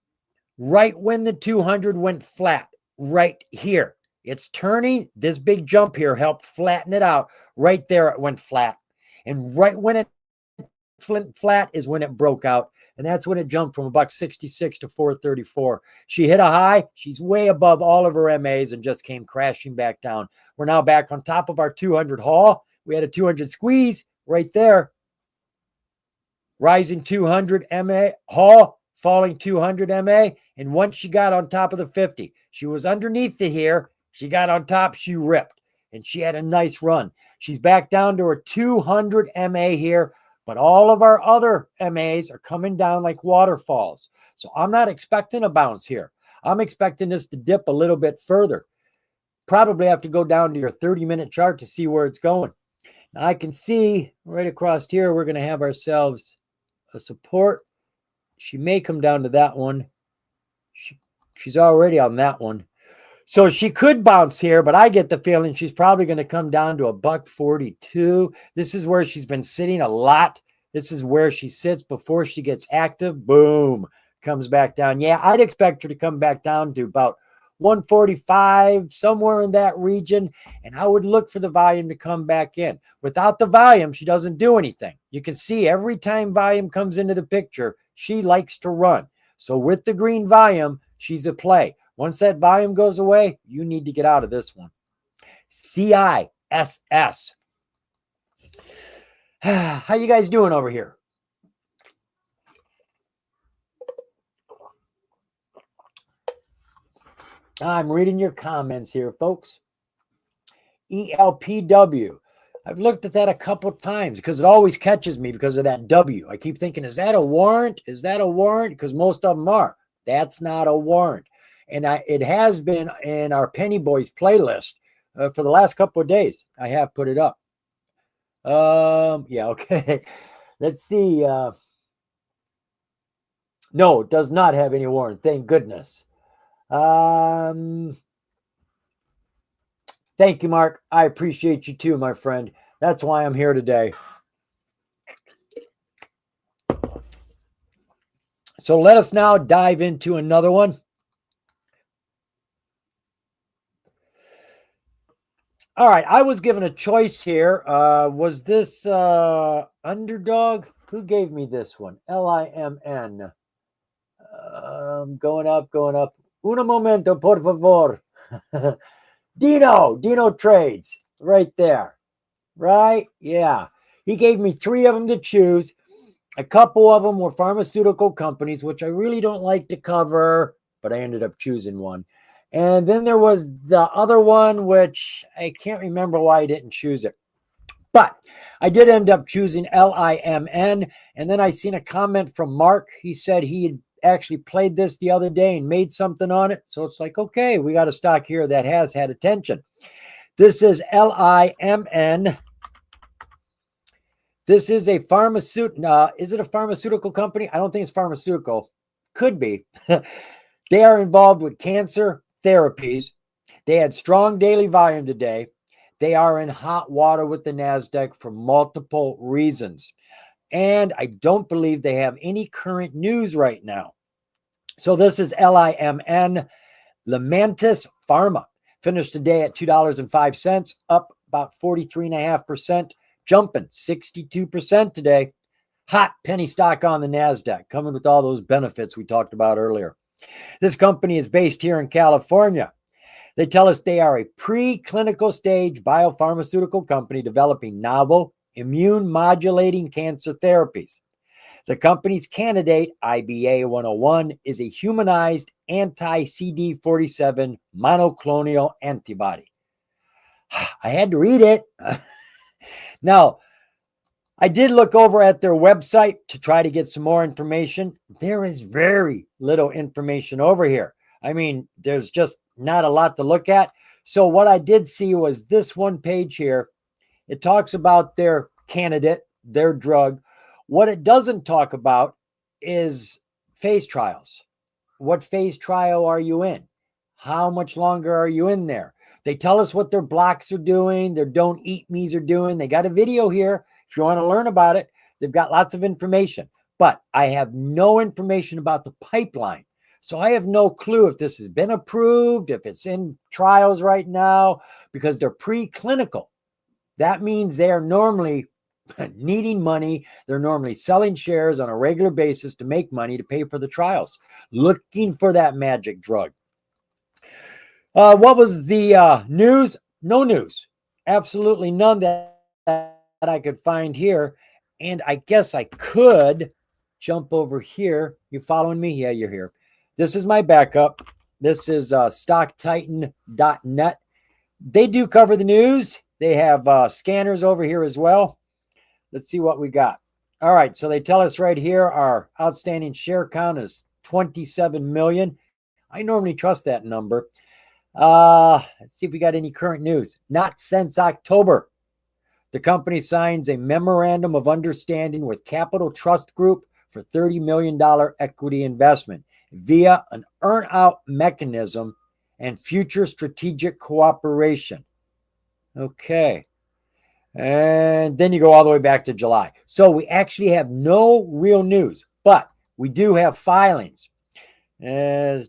Right when the 200 went flat, right here. It's turning. This big jump here helped flatten it out. Right there it went flat. And right when it went flat is when it broke out. And that's when it jumped from $1.66 to $4.34. She hit a high. She's way above all of her MAs and just came crashing back down. We're now back on top of our 200 haul. We had a 200 squeeze right there. Rising 200 MA haul, falling 200 MA. And once she got on top of the 50, she was underneath it here. She got on top, she ripped, and she had a nice run. She's back down to her 200 MA here. But all of our other MAs are coming down like waterfalls. So I'm not expecting a bounce here. I'm expecting this to dip a little bit further. Probably have to go down to your 30-minute chart to see where it's going. Now I can see right across here, we're going to have ourselves a support. She may come down to that one. She's already on that one. So she could bounce here, but I get the feeling she's probably going to come down to $1.42. This is where she's been sitting a lot. This is where she sits before she gets active. Boom, comes back down. Yeah, I'd expect her to come back down to about 145, somewhere in that region. And I would look for the volume to come back in. Without the volume, she doesn't do anything. You can see every time volume comes into the picture, she likes to run. So with the green volume, she's a play. Once that volume goes away, you need to get out of this one. CISS. How you guys doing over here? I'm reading your comments here, folks. ELPW. I've looked at that a couple times because it always catches me because of that W. I keep thinking, is that a warrant? Is that a warrant? Because most of them are. That's not a warrant. And it has been in our Penny Boys playlist for the last couple of days. I have put it up. Yeah, okay. Let's see. No, it does not have any warrant. Thank goodness. Thank you, Mark. I appreciate you too, my friend. That's why I'm here today. So let us now dive into another one. All right, I was given a choice here. Was this Underdog? Who gave me this one? LIMN. Going up, going up. Un momento, por favor. Dino Trades, right there. Right? Yeah. He gave me 3 of them to choose. A couple of them were pharmaceutical companies, which I really don't like to cover, but I ended up choosing one. And then there was the other one, which I can't remember why I didn't choose it. But I did end up choosing LIMN. And then I seen a comment from Mark. He said he had actually played this the other day and made something on it. So it's like, okay, we got a stock here that has had attention. This is LIMN. This is a pharmaceutical. Is it a pharmaceutical company? I don't think it's pharmaceutical. Could be. They are involved with cancer therapies. They had strong daily volume today. They are in hot water with the NASDAQ for multiple reasons. And I don't believe they have any current news right now. So this is LIMN, Lamentis Pharma. Finished today at $2.05, up about 43.5%, jumping 62% today. Hot penny stock on the NASDAQ, coming with all those benefits we talked about earlier. This company is based here in California. They tell us they are a preclinical stage biopharmaceutical company developing novel immune modulating cancer therapies. The company's candidate, IBA 101, is a humanized anti-CD47 monoclonal antibody. I had to read it. Now, I did look over at their website to try to get some more information. There is very little information over here. I mean, there's just not a lot to look at. So what I did see was this one page here. It talks about their candidate, their drug. What it doesn't talk about is phase trials. What phase trial are you in? How much longer are you in there? They tell us what their blocks are doing, their don't eat me's are doing. They got a video here. If you want to learn about it, they've got lots of information. But I have no information about the pipeline. So I have no clue if this has been approved, if it's in trials right now, because they're preclinical. That means they are normally needing money. They're normally selling shares on a regular basis to make money to pay for the trials, looking for that magic drug. What was the news? No news. Absolutely none that I could find here. And I guess I could jump over here. You following me? Yeah, you're here. This is my backup. This is stocktitan.net. They do cover the news. They have scanners over here as well. Let's see what we got. All right, so they tell us right here our outstanding share count is 27 million. I normally trust that number. Let's see if we got any current news. Not since October. The company signs a memorandum of understanding with Capital Trust Group for $30 million equity investment via an earn-out mechanism and future strategic cooperation. Okay. And then you go all the way back to July. So we actually have no real news, but we do have filings. Okay.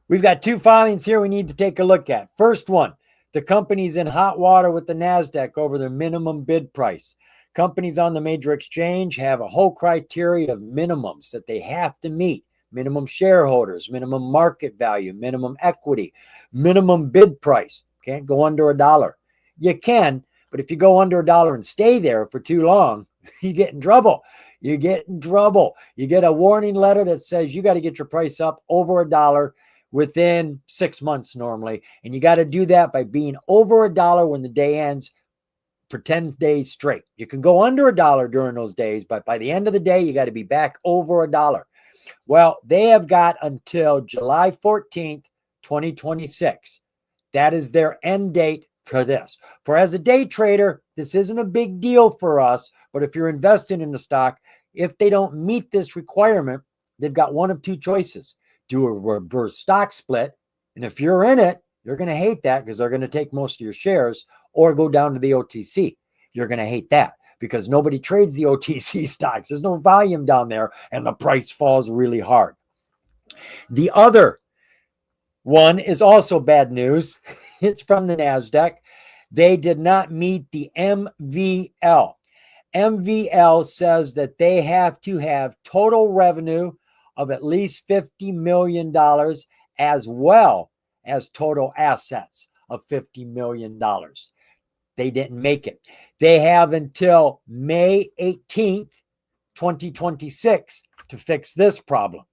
We've got 2 filings here we need to take a look at. First one, the company's in hot water with the NASDAQ over their minimum bid price. Companies on the major exchange have a whole criteria of minimums that they have to meet. Minimum shareholders, minimum market value, minimum equity, minimum bid price. Can't go under $1. You can, but if you go under $1 and stay there for too long, you get in trouble. You get in trouble. You get a warning letter that says you got to get your price up over $1 within 6 months normally. And you got to do that by being over $1 when the day ends for 10 days straight. You can go under $1 during those days, but by the end of the day, you got to be back over $1. Well, they have got until July 14th, 2026. That is their end date for this. For as a day trader, this isn't a big deal for us, but if you're investing in the stock, if they don't meet this requirement, they've got one of 2 choices. Do a reverse stock split, and if you're in it, you're going to hate that because they're going to take most of your shares, or go down to the OTC. You're going to hate that because nobody trades the OTC stocks. There's no volume down there and the price falls really hard. The other one is also bad news. It's from the NASDAQ. They did not meet the MVL. MVL says that they have to have total revenue of at least $50 million as well as total assets of $50 million. They didn't make it. They have until May 18th, 2026 to fix this problem.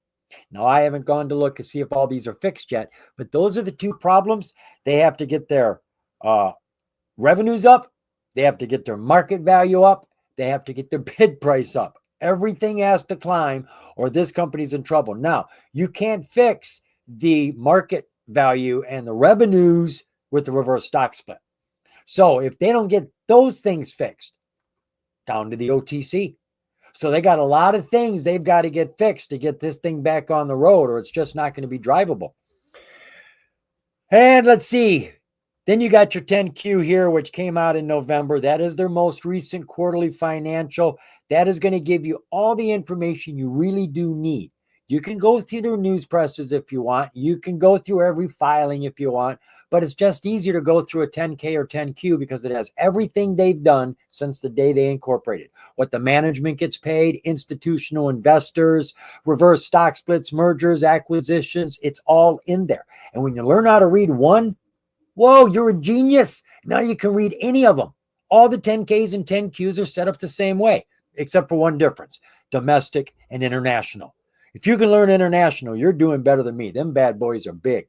Now, I haven't gone to look to see if all these are fixed yet, but those are the two problems. They have to get their revenues up. They have to get their market value up. They have to get their bid price up. Everything has to climb or this company's in trouble. Now, you can't fix the market value and the revenues with the reverse stock split. So if they don't get those things fixed, down to the OTC. So they got a lot of things they've got to get fixed to get this thing back on the road, or it's just not going to be drivable. And let's see. Then you got your 10Q here, which came out in November. That is their most recent quarterly financial. That is going to give you all the information you really do need. You can go through their news presses if you want. You can go through every filing if you want, but it's just easier to go through a 10K or 10Q because it has everything they've done since the day they incorporated. What the management gets paid, institutional investors, reverse stock splits, mergers, acquisitions, it's all in there. And when you learn how to read one, whoa, you're a genius. Now you can read any of them. All the 10Ks and 10Qs are set up the same way, except for one difference, domestic and international. If you can learn international, you're doing better than me. Them bad boys are big.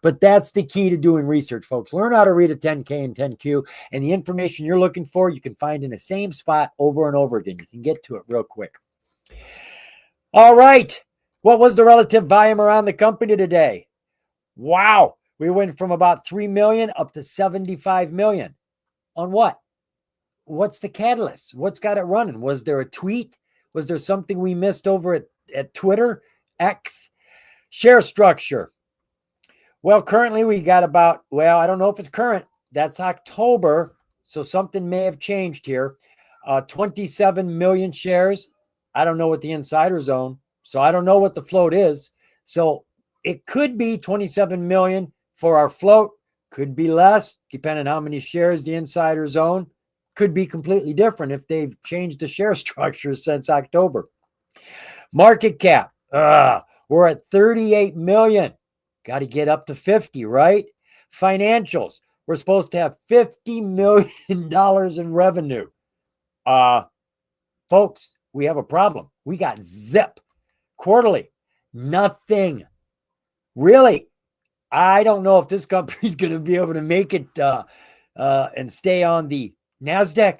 But that's the key to doing research, folks. Learn how to read a 10K and 10Q, and the information you're looking for, you can find in the same spot over and over again. You can get to it real quick. All right. What was the relative volume around the company today? Wow. We went from about 3 million up to 75 million. On what? What's the catalyst? What's got it running? Was there a tweet? Was there something we missed over at Twitter, X? Share structure. Well, currently we got about, well, I don't know if it's current. That's October. So something may have changed here. 27 million shares. I don't know what the insiders own. So I don't know what the float is. So it could be 27 million for our float. Could be less, depending on how many shares the insiders own. Could be completely different if they've changed the share structure since October. Market cap. We're at 38 million. Got to get up to 50, right? Financials. We're supposed to have $50 million in revenue. Folks, we have a problem. We got zip. Quarterly. Nothing. Really. I don't know if this company's going to be able to make it and stay on the NASDAQ.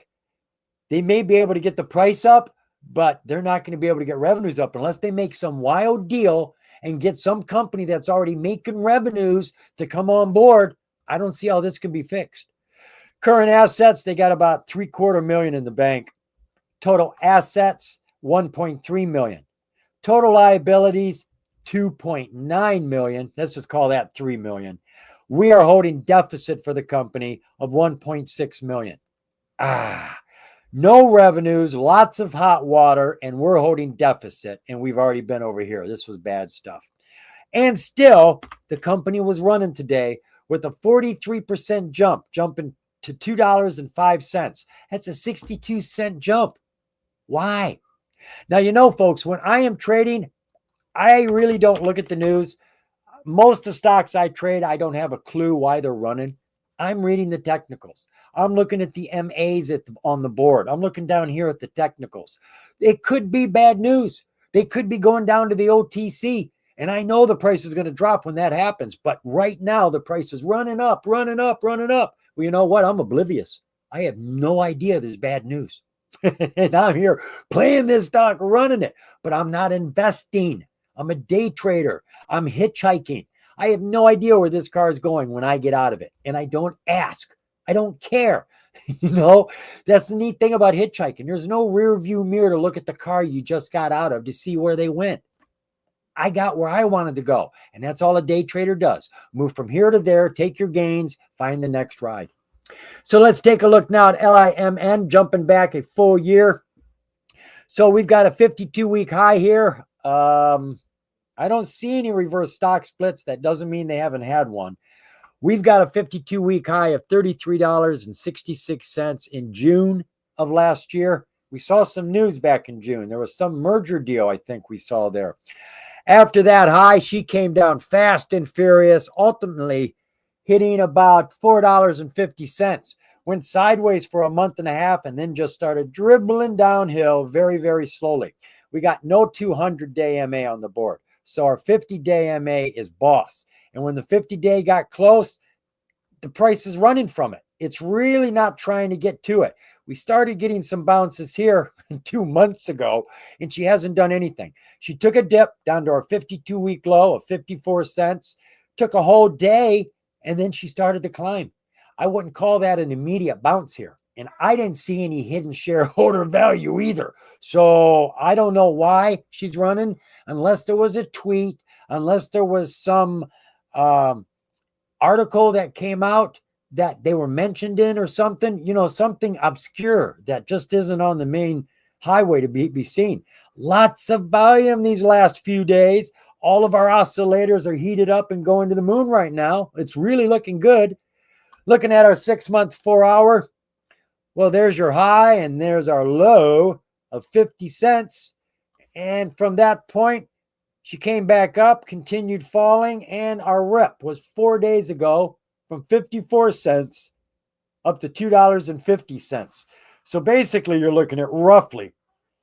They may be able to get the price up, but they're not going to be able to get revenues up unless they make some wild deal and get some company that's already making revenues to come on board. I don't see how this can be fixed. Current assets, they got about $750 million in the bank. Total assets, 1.3 million. Total liabilities, 2.9 million. Let's just call that 3 million. We are holding deficit for the company of 1.6 million. No revenues, lots of hot water, and we're holding deficit, and we've already been over here. This was bad stuff. And still, the company was running today with a 43% jump, jumping to $2.05. That's a 62-cent jump. Why? Now, you know, folks, when I am trading, I really don't look at the news. Most of the stocks I trade, I don't have a clue why they're running. I'm reading the technicals. I'm looking at the MAs on the board. I'm looking down here at the technicals. It could be bad news. They could be going down to the OTC. And I know the price is going to drop when that happens. But right now, the price is running up, running up, running up. Well, you know what? I'm oblivious. I have no idea there's bad news. And I'm here playing this stock, running it. But I'm not investing. I'm a day trader. I'm hitchhiking. I have no idea where this car is going when I get out of it. And I don't ask. I don't care. You know, that's the neat thing about hitchhiking. There's no rear view mirror to look at the car you just got out of to see where they went. I got where I wanted to go. And that's all a day trader does. Move from here to there, take your gains, find the next ride. So let's take a look now at LIMN, jumping back a full year. So we've got a 52-week high here. I don't see any reverse stock splits. That doesn't mean they haven't had one. We've got a 52-week high of $33.66 in June of last year. We saw some news back in June. There was some merger deal I think we saw there. After that high, she came down fast and furious, ultimately hitting about $4.50. Went sideways for a month and a half and then just started dribbling downhill very, very slowly. We got no 200-day MA on the board. So our 50-day MA is boss. And when the 50-day got close, the price is running from it. It's really not trying to get to it. We started getting some bounces here 2 months ago, and she hasn't done anything. She took a dip down to our 52-week low of 54 cents, took a whole day, and then she started to climb. I wouldn't call that an immediate bounce here. And I didn't see any hidden shareholder value either. So I don't know why she's running, unless there was a tweet, unless there was some article that came out that they were mentioned in or something, something obscure that just isn't on the main highway to be seen. Lots of volume these last few days. All of our oscillators are heated up and going to the moon right now. It's really looking good. Looking at our 6-month 4-hour, well, there's your high and there's our low of 50 cents. And from that point, she came back up, continued falling, and our rip was 4 days ago from 54 cents up to $2.50. So basically, you're looking at roughly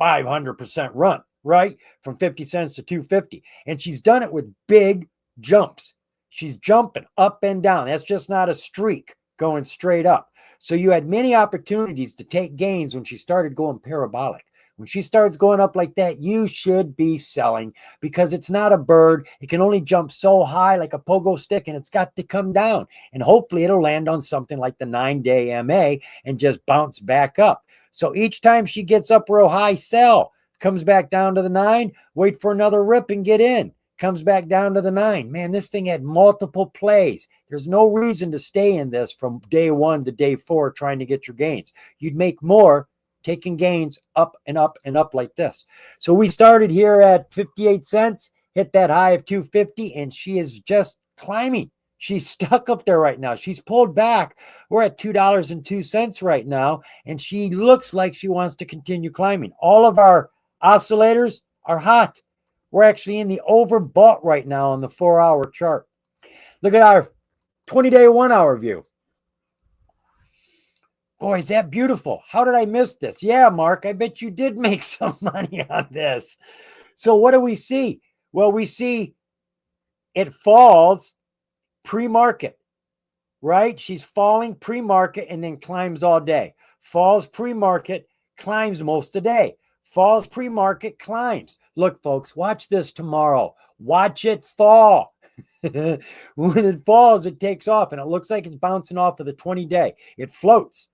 500% run, right? From 50 cents to 250. And she's done it with big jumps. She's jumping up and down. That's just not a streak going straight up. So you had many opportunities to take gains when she started going parabolic. When she starts going up like that, you should be selling because it's not a bird. It can only jump so high like a pogo stick, and it's got to come down. And hopefully it'll land on something like the 9-day MA and just bounce back up. So each time she gets up real high, sell. Comes back down to the 9, wait for another rip and get in. Comes back down to the 9. Man, this thing had multiple plays. There's no reason to stay in this from day 1 to day 4 trying to get your gains. You'd make more taking gains up and up and up like this. So we started here at 58 cents, hit that high of 250, and she is just climbing. She's stuck up there right now. She's pulled back. We're at $2.02 right now, and she looks like she wants to continue climbing. All of our oscillators are hot. We're actually in the overbought right now on the 4-hour chart. Look at our 20-day 1-hour view. Boy, is that beautiful. How did I miss this? Yeah, Mark, I bet you did make some money on this. So what do we see? Well, we see it falls pre-market, right? She's falling pre-market and then climbs all day. Falls pre-market, climbs most of the day. Falls pre-market, climbs. Look, folks, watch this tomorrow. Watch it fall. When it falls, it takes off, and it looks like it's bouncing off of the 20-day. It floats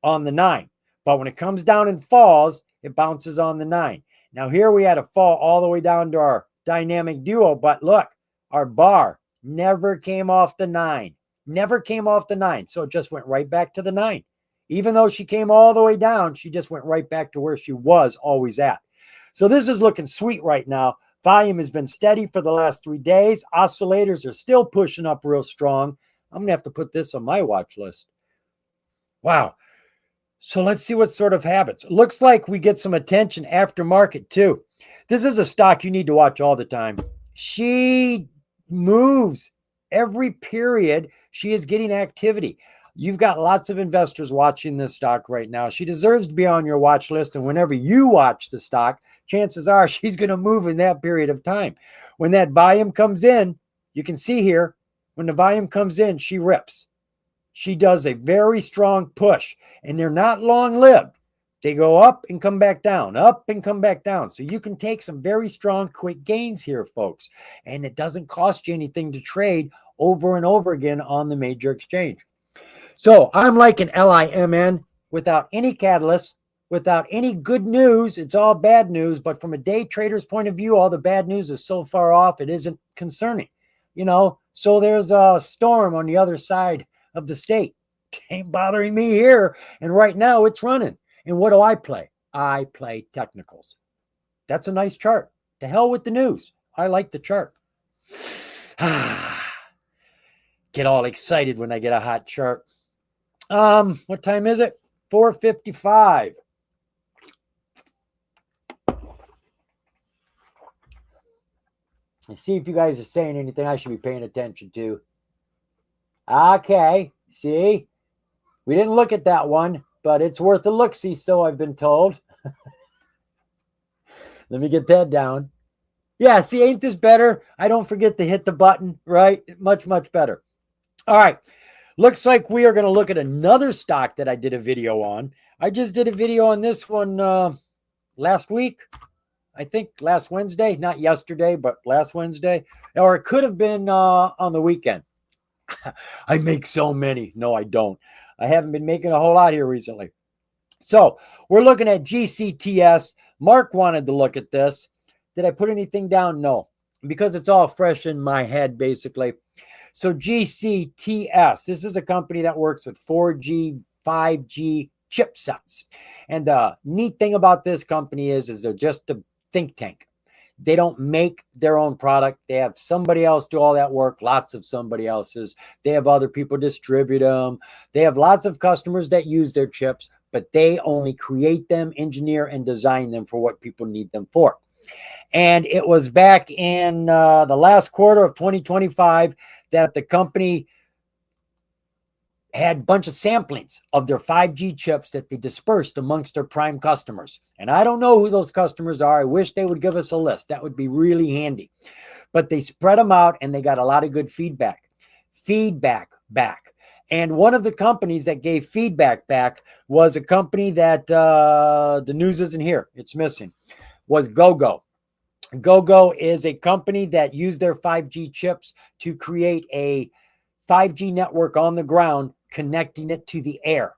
on the 9. But when it comes down and falls, it bounces on the 9. Now here we had a fall all the way down to our dynamic duo, but look, our bar never came off the 9. Never came off the 9. So it just went right back to the 9. Even though she came all the way down, she just went right back to where she was always at. So this is looking sweet right now. Volume has been steady for the last 3 days. Oscillators are still pushing up real strong. I'm going to have to put this on my watch list. Wow. So let's see what sort of habits. Looks like we get some attention after market too. This is a stock you need to watch all the time. She moves every period. She is getting activity. You've got lots of investors watching this stock right now. She deserves to be on your watch list. And whenever you watch the stock, chances are she's going to move in that period of time. When that volume comes in, you can see here, when the volume comes in, she rips. She does a very strong push, and they're not long-lived. They go up and come back down, up and come back down. So you can take some very strong, quick gains here, folks. And it doesn't cost you anything to trade over and over again on the major exchange. So I'm like an LIMN without any catalyst, without any good news. It's all bad news. But from a day trader's point of view, all the bad news is so far off, it isn't concerning. So there's a storm on the other side of the state. Ain't bothering me here. And right now it's running. And what do I play? I play technicals. That's a nice chart. To hell with the news. I like the chart. Get all excited when I get a hot chart. What time is it? 4:55. Let's see if you guys are saying anything I should be paying attention to. Okay, see? We didn't look at that one, but it's worth a look-see, so I've been told. Let me get that down. Yeah, see, ain't this better? I don't forget to hit the button, right? Much, much better. All right. Looks like we are going to look at another stock that I did a video on. I just did a video on this one last week. I think last Wednesday, not yesterday, but last Wednesday. Or it could have been on the weekend. I make so many. No, I don't. I haven't been making a whole lot here recently. So we're looking at GCTS. Mark wanted to look at this. Did I put anything down? No, because it's all fresh in my head, basically. So GCTS, this is a company that works with 4G, 5G chipsets. And the neat thing about this company is they're just a think tank. They don't make their own product. They have somebody else do all that work, lots of somebody else's. They have other people distribute them. They have lots of customers that use their chips, but they only create them, engineer, and design them for what people need them for. And it was back in the last quarter of 2025 that the company had a bunch of samplings of their 5G chips that they dispersed amongst their prime customers. And I don't know who those customers are. I wish they would give us a list. That would be really handy. But they spread them out and they got a lot of good feedback. And one of the companies that gave feedback back was a company that the news isn't here. It's missing. Was GoGo. GoGo is a company that used their 5G chips to create a 5G network on the ground, connecting it to the air,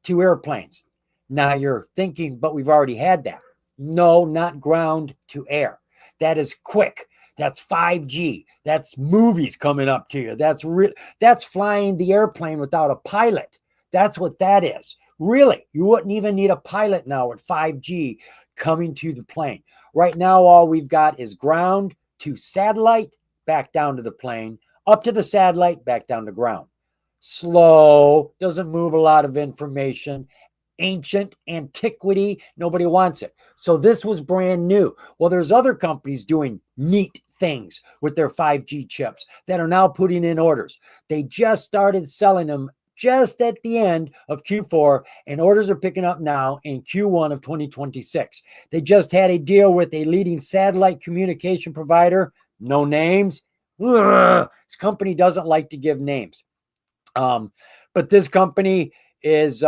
to airplanes. Now you're thinking, but we've already had that. No, not ground to air. That is quick. That's 5G. That's movies coming up to you. That's flying the airplane without a pilot. That's what that is. Really, you wouldn't even need a pilot now with 5G coming to the plane. Right now, all we've got is ground to satellite, back down to the plane, up to the satellite, back down to ground. Slow, doesn't move a lot of information. Ancient, antiquity, nobody wants it. So this was brand new. Well, there's other companies doing neat things with their 5G chips that are now putting in orders. They just started selling them just at the end of Q4, and orders are picking up now in Q1 of 2026. They just had a deal with a leading satellite communication provider. No names. Ugh, this company doesn't like to give names. But this company is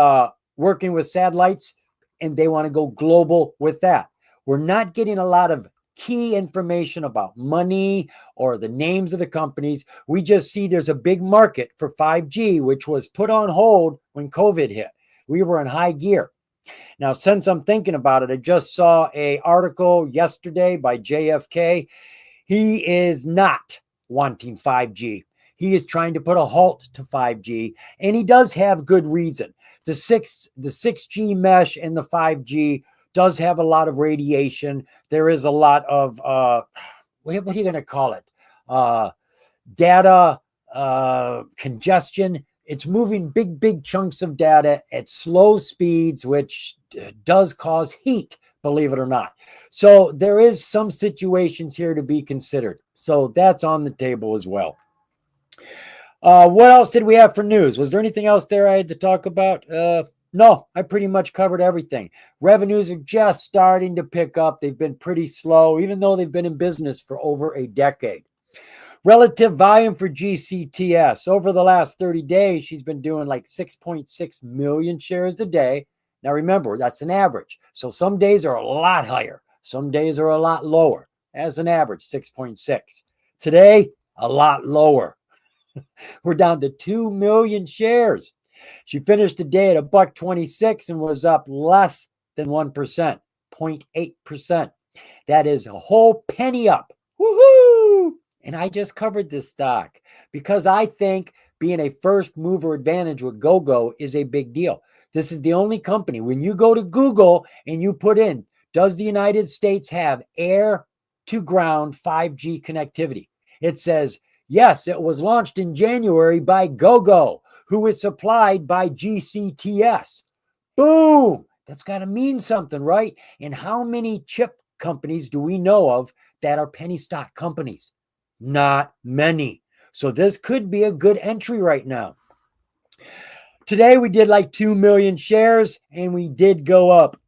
working with satellites, and they want to go global with that. We're not getting a lot of key information about money or the names of the companies. We just see there's a big market for 5G, which was put on hold when COVID hit. We were in high gear. Now, since I'm thinking about it, I just saw an article yesterday by JFK. He is not wanting 5G. He is trying to put a halt to 5G, and he does have good reason. The 6G mesh and the 5G does have a lot of radiation. There is a lot of, what are you going to call it? Data congestion. It's moving big chunks of data at slow speeds, which does cause heat, believe it or not. So there is some situations here to be considered. So that's on the table as well. What else did we have for news? Was there anything else there I had to talk about? No, I pretty much covered everything. Revenues are just starting to pick up. They've been pretty slow, even though they've been in business for over a decade. Relative volume for GCTS. Over the last 30 days, she's been doing like 6.6 million shares a day. Now remember, that's an average. So some days are a lot higher. Some days are a lot lower. As an average, 6.6. Today, a lot lower. We're down to 2 million shares. She finished the day at $1.26 and was up less than 1%, 0.8%. That is a whole penny up. Woohoo! And I just covered this stock because I think being a first mover advantage with GoGo is a big deal. This is the only company. When you go to Google and you put in, does the United States have air to ground 5G connectivity? It says, yes, it was launched in January by GoGo, who is supplied by GCTS. Boom! That's got to mean something, right? And how many chip companies do we know of that are penny stock companies? Not many. So this could be a good entry right now. Today we did like 2 million shares and we did go up.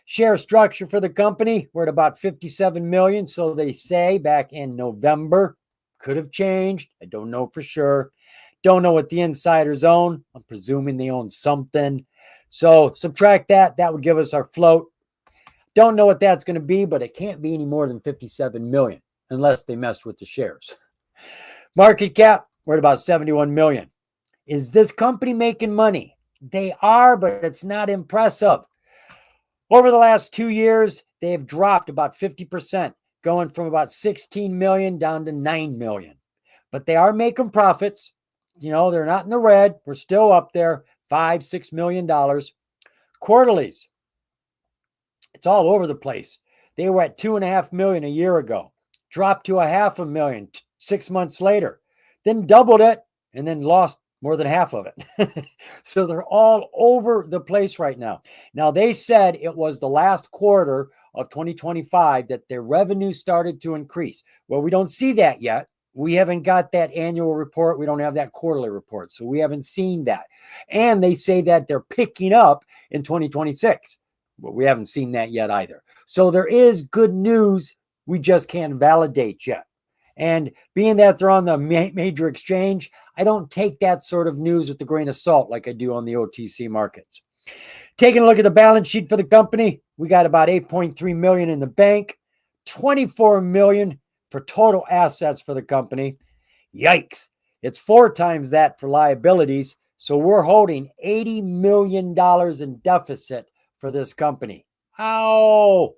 Share structure for the company, we're at about 57 million. So they say back in November. Could have changed. I don't know for sure. Don't know what the insiders own. I'm presuming they own something. So subtract that. That would give us our float. Don't know what that's going to be, but it can't be any more than 57 million unless they messed with the shares. Market cap, we're at about 71 million. Is this company making money? They are, but it's not impressive. Over the last 2 years, they have dropped about 50%, going from about 16 million down to 9 million. But they are making profits. You know, they're not in the red. We're still up there, $5-6 million. Quarterlies, it's all over the place. They were at 2.5 million a year ago, dropped to 500,000 6 months later, then doubled it, and then lost more than half of it. So they're all over the place right now. Now, they said it was the last quarter of 2025 that their revenue started to increase. Well, we don't see that yet. We haven't got that annual report. We don't have that quarterly report. So we haven't seen that. And they say that they're picking up in 2026. But we haven't seen that yet either. So there is good news. We just can't validate yet. And being that they're on the major exchange, I don't take that sort of news with a grain of salt like I do on the OTC markets. Taking a look at the balance sheet for the company, we got about 8.3 million in the bank, 24 million for total assets for the company. Yikes. It's 4 times that for liabilities. So we're holding $80 million in deficit for this company. Ow!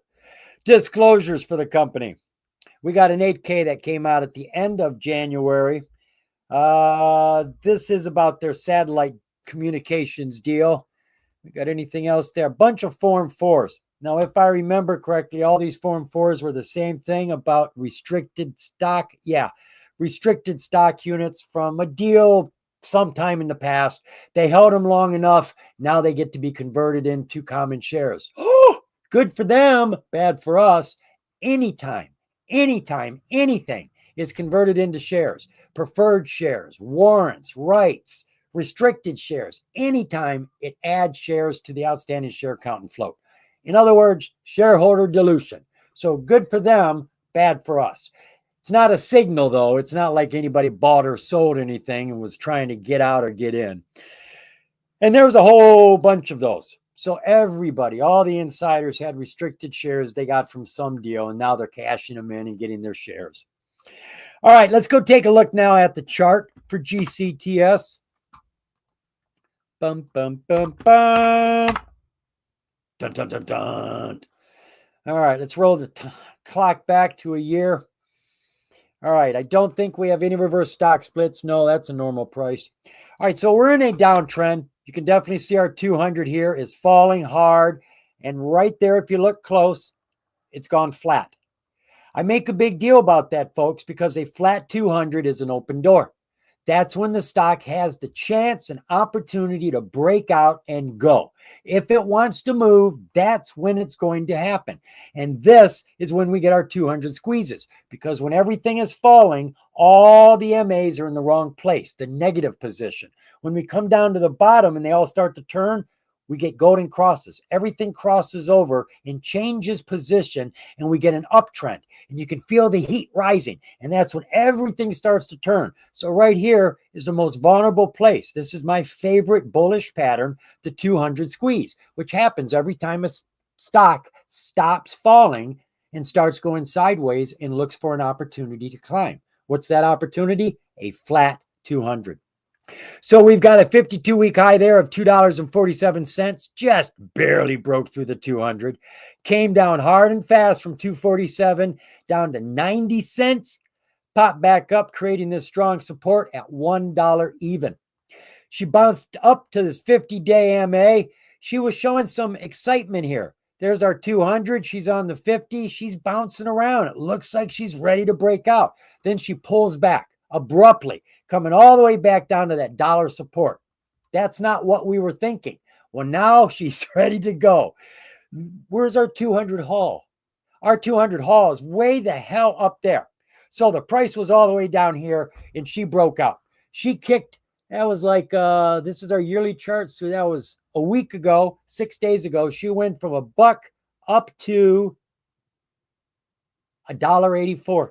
Disclosures for the company. We got an 8K that came out at the end of January. This is about their satellite communications deal. We got anything else there? A bunch of Form 4s. Now, if I remember correctly, all these Form 4s were the same thing about restricted stock. Yeah, restricted stock units from a deal sometime in the past. They held them long enough. Now they get to be converted into common shares. Oh, good for them. Bad for us. Anytime, anything is converted into shares, preferred shares, warrants, rights, restricted shares, anytime it adds shares to the outstanding share count and float. In other words, shareholder dilution. So good for them, bad for us. It's not a signal, though. It's not like anybody bought or sold anything and was trying to get out or get in. And there was a whole bunch of those. So everybody, all the insiders had restricted shares they got from some deal, and now they're cashing them in and getting their shares. All right, let's go take a look now at the chart for GCTS. Bum, bum, bum, bum. Dun, dun, dun, dun. All right, let's roll the clock back to a year. All right, I don't think we have any reverse stock splits. No, that's a normal price. All right, so we're in a downtrend. You can definitely see our 200 here is falling hard. And right there, if you look close, it's gone flat. I make a big deal about that, folks, because a flat 200 is an open door. That's when the stock has the chance and opportunity to break out and go. If it wants to move, that's when it's going to happen. And this is when we get our 200 squeezes, because when everything is falling, all the MAs are in the wrong place, the negative position. When we come down to the bottom and they all start to turn, we get golden crosses. Everything crosses over and changes position, and we get an uptrend. And you can feel the heat rising, and that's when everything starts to turn. So right here is the most vulnerable place. This is my favorite bullish pattern, the 200 squeeze, which happens every time a stock stops falling and starts going sideways and looks for an opportunity to climb. What's that opportunity? A flat 200. So we've got a 52-week high there of $2.47, just barely broke through the 200, came down hard and fast from 247 down to 90 cents, popped back up, creating this strong support at $1 even. She bounced up to this 50-day MA. She was showing some excitement here. There's our 200. She's on the 50. She's bouncing around. It looks like she's ready to break out. Then she pulls back abruptly, coming all the way back down to that dollar support. That's not what we were thinking. Well, now she's ready to go. Where's our 200 haul? Our 200 haul is way the hell up there. So the price was all the way down here and she broke out. She kicked. That was like, this is our yearly chart. So that was a week ago, 6 days ago. She went from $1 up to $1.84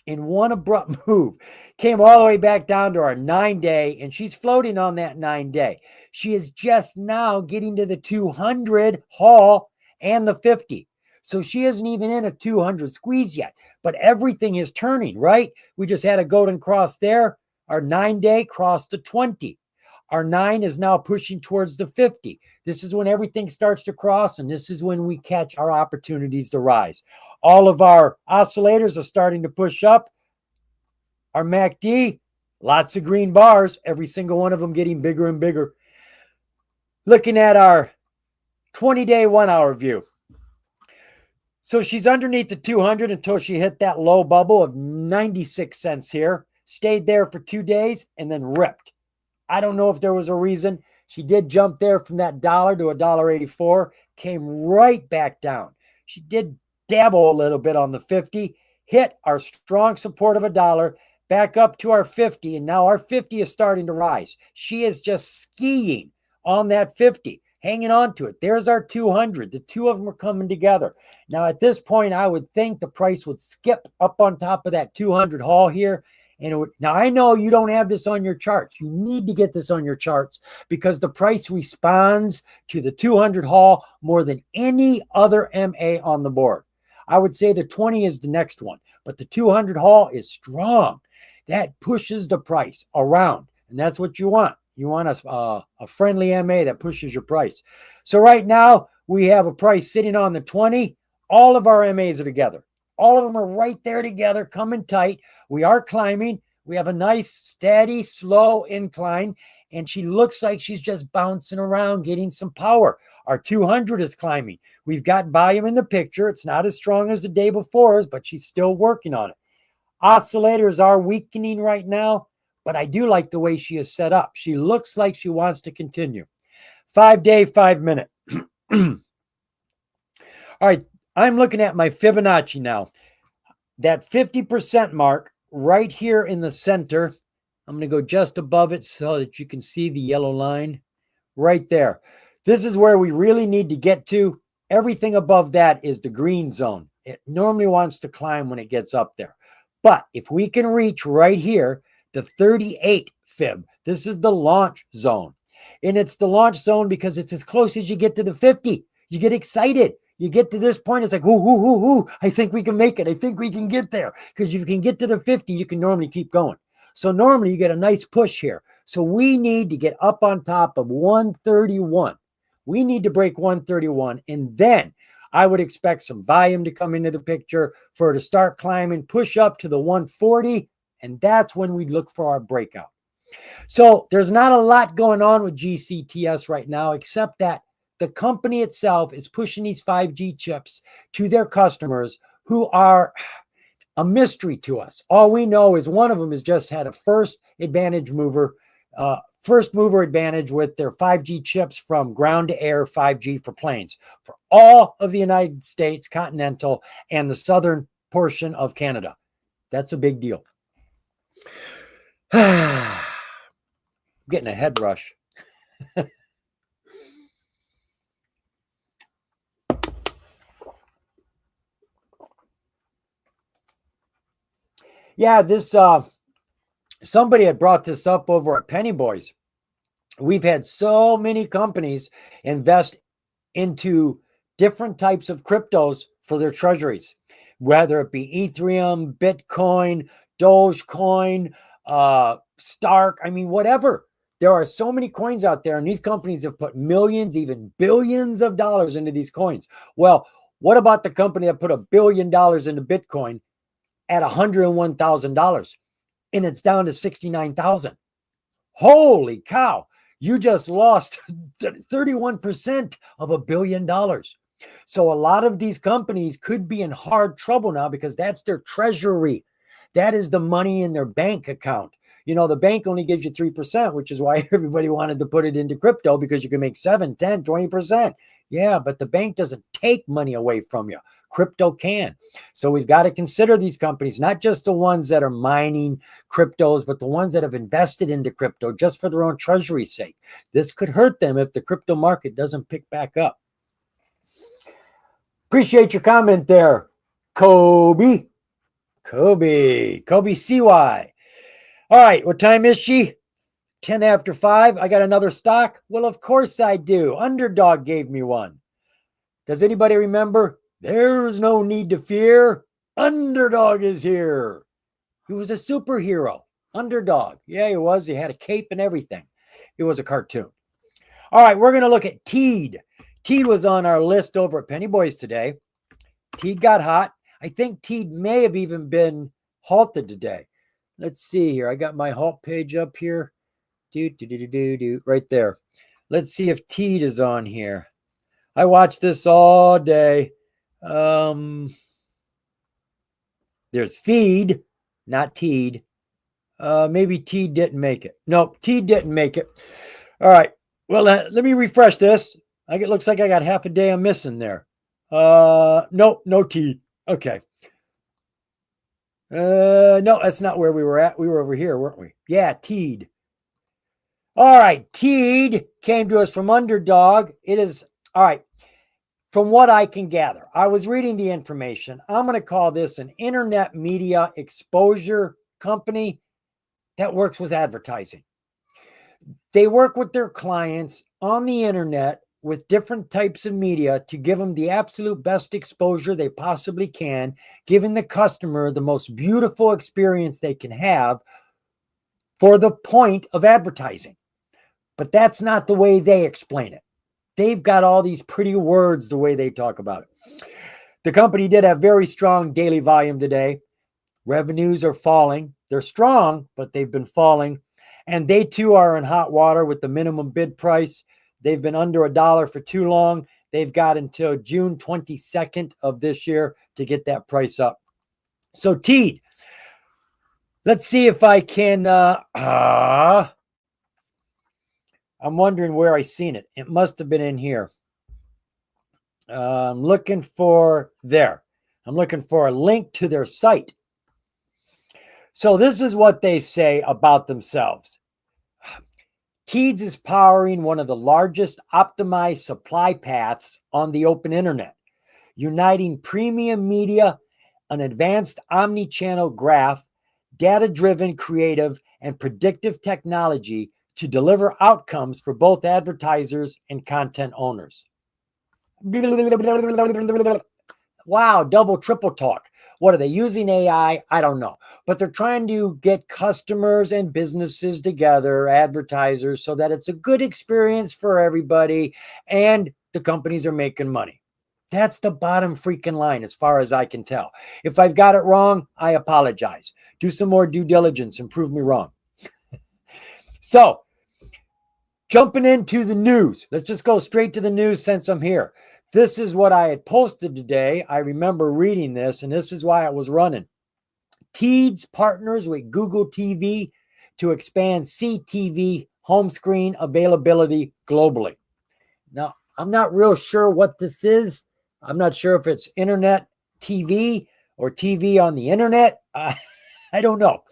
in one abrupt move. Came all the way back down to our 9-day, and she's floating on that 9-day. She is just now getting to the 200 haul and the 50. So she isn't even in a 200 squeeze yet, but everything is turning, right? We just had a golden cross there. Our 9-day crossed to 20. Our 9 is now pushing towards the 50. This is when everything starts to cross, and this is when we catch our opportunities to rise. All of our oscillators are starting to push up. Our MACD, lots of green bars, every single one of them getting bigger and bigger. Looking at our 20-day 1 hour view. So she's underneath the 200 until she hit that low bubble of 96 cents here. Stayed there for 2 days and then ripped. I don't know if there was a reason. She did jump there from that dollar to $1.84, came right back down. She did dabble a little bit on the 50, hit our strong support of $1, back up to our 50, and now our 50 is starting to rise. She is just skiing on that 50, hanging on to it. There's our 200. The two of them are coming together. Now, at this point, I would think the price would skip up on top of that 200 haul here. And it would, now I know you don't have this on your charts. You need to get this on your charts because the price responds to the 200 haul more than any other MA on the board. I would say the 20 is the next one, but the 200 haul is strong. That pushes the price around, and that's what you want. You want a friendly MA that pushes your price. So right now we have a price sitting on the 20. All of our MAs are together. All of them are right there together, coming tight. We are climbing. We have a nice, steady, slow incline, and she looks like she's just bouncing around, getting some power. Our 200 is climbing. We've got volume in the picture. It's not as strong as the day before's, but she's still working on it. Oscillators are weakening right now, but I do like the way she is set up. She looks like she wants to continue. 5-day, 5-minute. All right. I'm looking at my Fibonacci now. That 50% mark right here in the center. I'm going to go just above it so that you can see the yellow line right there. This is where we really need to get to. Everything above that is the green zone. It normally wants to climb when it gets up there. But if we can reach right here, the 38 fib, this is the launch zone. And it's the launch zone because it's as close as you get to the 50. You get excited. You get to this point, it's like, ooh, I think we can make it. I think we can get there. Because if you can get to the 50, you can normally keep going. So normally you get a nice push here. So we need to get up on top of 131. We need to break 131. And then I would expect some volume to come into the picture for her to start climbing, push up to the 140. And that's when we look for our breakout. So there's not a lot going on with GCTS right now, except that the company itself is pushing these 5G chips to their customers who are a mystery to us. All we know is one of them has just had a first mover advantage with their 5G chips from ground to air 5G for planes for all of the United States, continental, and the southern portion of Canada. That's a big deal. I'm getting a head rush. Yeah, this somebody had brought this up over at Penny Boys. We've had so many companies invest into different types of cryptos for their treasuries, whether it be Ethereum, Bitcoin, Dogecoin, Stark, I mean, whatever. There are so many coins out there, and these companies have put millions, even billions of dollars into these coins. Well, what about the company that put $1 billion into Bitcoin at $101,000 and it's down to 69,000. Holy cow. You just lost 31% of $1 billion. So a lot of these companies could be in hard trouble now because that's their treasury. That is the money in their bank account. You know, the bank only gives you 3%, which is why everybody wanted to put it into crypto because you can make 7, 10, 20%. Yeah, but the bank doesn't take money away from you. Crypto can. So we've got to consider these companies, not just the ones that are mining cryptos, but the ones that have invested into crypto just for their own treasury's sake. This could hurt them if the crypto market doesn't pick back up. Appreciate your comment there, Kobe CY. All right, what time is she? 10 after 5. I got another stock? Well, of course I do. Underdog gave me one. Does anybody remember? There's no need to fear. Underdog is here. He was a superhero. Underdog. Yeah, he was. He had a cape and everything. It was a cartoon. All right, we're going to look at Teed. Teed was on our list over at Penny Boys today. Teed got hot. I think Teed may have even been halted today. Let's see here. I got my halt page up here. Right there. Let's see if Teed is on here. I watched this all day. There's Feed, not Teed. Maybe Teed didn't make it. Nope, Teed didn't make it. All right. Well, let me refresh this. It looks like I got half a day I'm missing there. Nope, no Teed. Okay. No, that's not where we were at. We were over here, weren't we? Yeah, Teed. All right, Teed came to us from Underdog. It is, all right, from what I can gather, I was reading the information. I'm going to call this an internet media exposure company that works with advertising. They work with their clients on the internet with different types of media to give them the absolute best exposure they possibly can, giving the customer the most beautiful experience they can have for the point of advertising. But that's not the way they explain it. They've got all these pretty words the way they talk about it. The company did have very strong daily volume today. Revenues are falling. They're strong, but they've been falling. And they too are in hot water with the minimum bid price. They've been under $1 for too long. They've got until June 22nd of this year to get that price up. So Teed, let's see if I can, I'm wondering where I seen it. It must have been in here. I'm looking for there. I'm looking for a link to their site. So this is what they say about themselves. Teeds is powering one of the largest optimized supply paths on the open internet, uniting premium media, an advanced omni-channel graph, data-driven creative, and predictive technology to deliver outcomes for both advertisers and content owners. Wow, double, triple talk. What are they using AI? I don't know. But they're trying to get customers and businesses together, advertisers, so that it's a good experience for everybody and the companies are making money. That's the bottom freaking line as far as I can tell. If I've got it wrong, I apologize. Do some more due diligence and prove me wrong. So, jumping into the news. Let's just go straight to the news since I'm here. This is what I had posted today. I remember reading this, and this is why I was running. Teeds partners with Google TV to expand CTV home screen availability globally. Now, I'm not real sure what this is. I'm not sure if it's internet TV or TV on the internet. I don't know.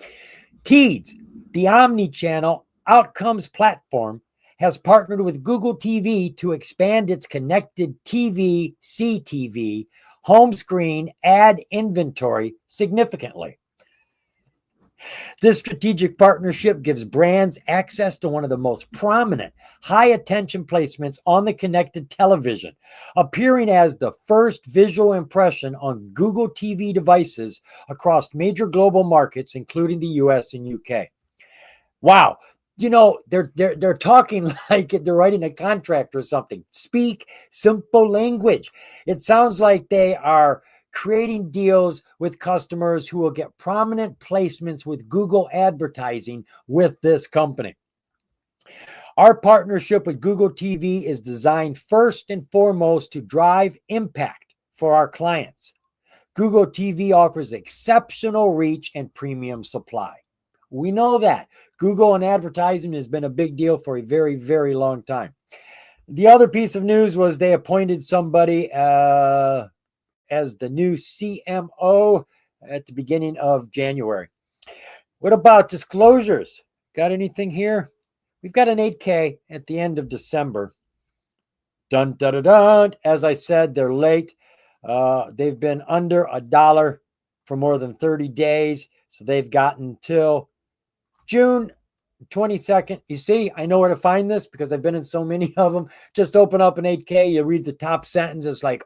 Teeds, the omni-channel outcomes platform, has partnered with Google TV to expand its connected TV, CTV, home screen ad inventory significantly. This strategic partnership gives brands access to one of the most prominent, high-attention placements on the connected television, appearing as the first visual impression on Google TV devices across major global markets, including the US and UK. Wow. You know, they're talking like they're writing a contract or something. Speak simple language. It sounds like they are creating deals with customers who will get prominent placements with Google advertising with this company. Our partnership with Google TV is designed first and foremost to drive impact for our clients. Google TV offers exceptional reach and premium supply. We know that. Google and advertising has been a big deal for a very, very long time. The other piece of news was they appointed somebody as the new CMO at the beginning of January. What about disclosures? Got anything here? We've got an 8K at the end of December. Dun, dun, dun, dun. As I said, they're late. They've been under $1 for more than 30 days. So they've gotten till June 22nd. You see, I know where to find this because I've been in so many of them. Just open up an 8K. You read the top sentence. It's like,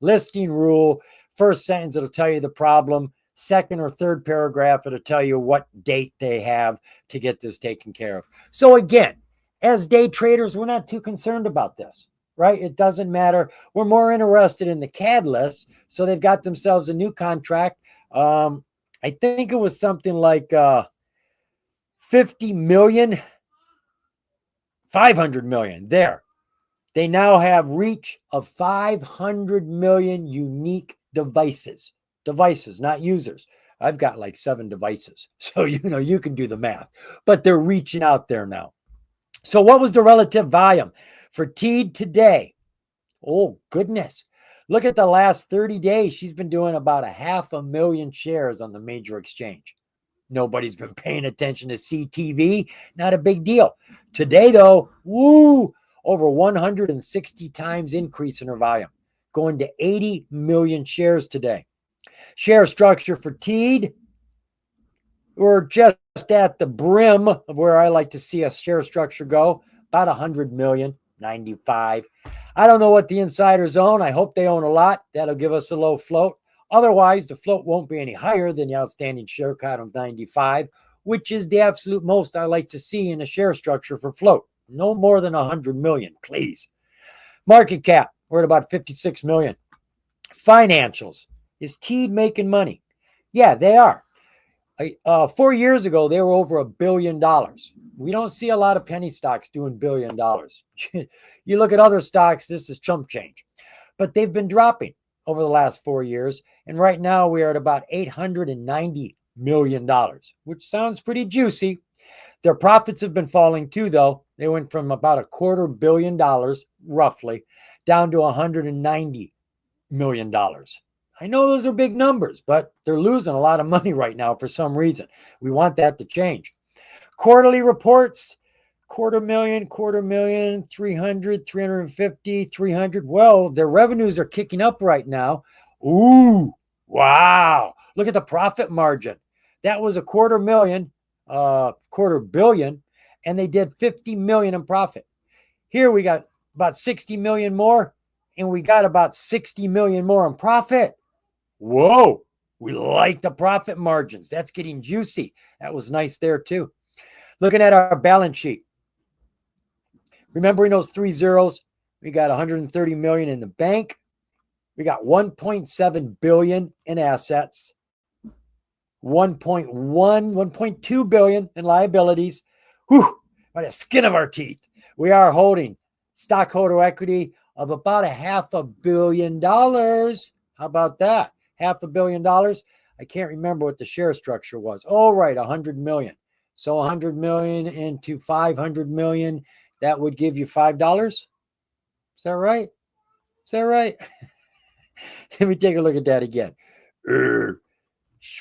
listing rule. First sentence, it'll tell you the problem. Second or third paragraph, it'll tell you what date they have to get this taken care of. So again, as day traders, we're not too concerned about this, right? It doesn't matter. We're more interested in the catalyst. So they've got themselves a new contract. I think it was something like 50 million, 500 million there. They now have reach of 500 million unique devices, not users. I've got like 7 devices. So, you can do the math, but they're reaching out there now. So what was the relative volume for TEED today? Oh, goodness. Look at the last 30 days. She's been doing about 500,000 shares on the major exchange. Nobody's been paying attention to CTV. Not a big deal. Today, though, over 160 times increase in her volume, going to 80 million shares today. Share structure for TEED, we're just at the brim of where I like to see a share structure go, about 100 million, 95. I don't know what the insiders own. I hope they own a lot. That'll give us a low float. Otherwise, the float won't be any higher than the outstanding share count of 95, which is the absolute most I like to see in a share structure for float. No more than 100 million, please. Market cap, we're at about 56 million. Financials, is TEED making money? Yeah, they are. 4 years ago, they were over $1 billion. We don't see a lot of penny stocks doing $1 billion. You look at other stocks, this is chump change. But they've been dropping over the last 4 years. And right now we are at about $890 million, which sounds pretty juicy. Their profits have been falling too, though. They went from about $250 million, roughly, down to $190 million. I know those are big numbers, but they're losing a lot of money right now for some reason. We want that to change. Quarterly reports, 250,000, 300, 350, 300. Well, their revenues are kicking up right now. Ooh, wow. Look at the profit margin. That was $250,000, $250 million, and they did 50 million in profit. Here we got about 60 million more, and we got about 60 million more in profit. Whoa, we like the profit margins. That's getting juicy. That was nice there too. Looking at our balance sheet. Remembering those 3 zeros, we got 130 million in the bank. We got 1.7 billion in assets, 1.2 billion in liabilities. Whew, by the skin of our teeth. We are holding stockholder equity of about $500 million. How about that? $500 million. I can't remember what the share structure was. Oh, right, 100 million. So 100 million into 500 million, that would give you $5. Is that right? Is that right? Let me take a look at that again.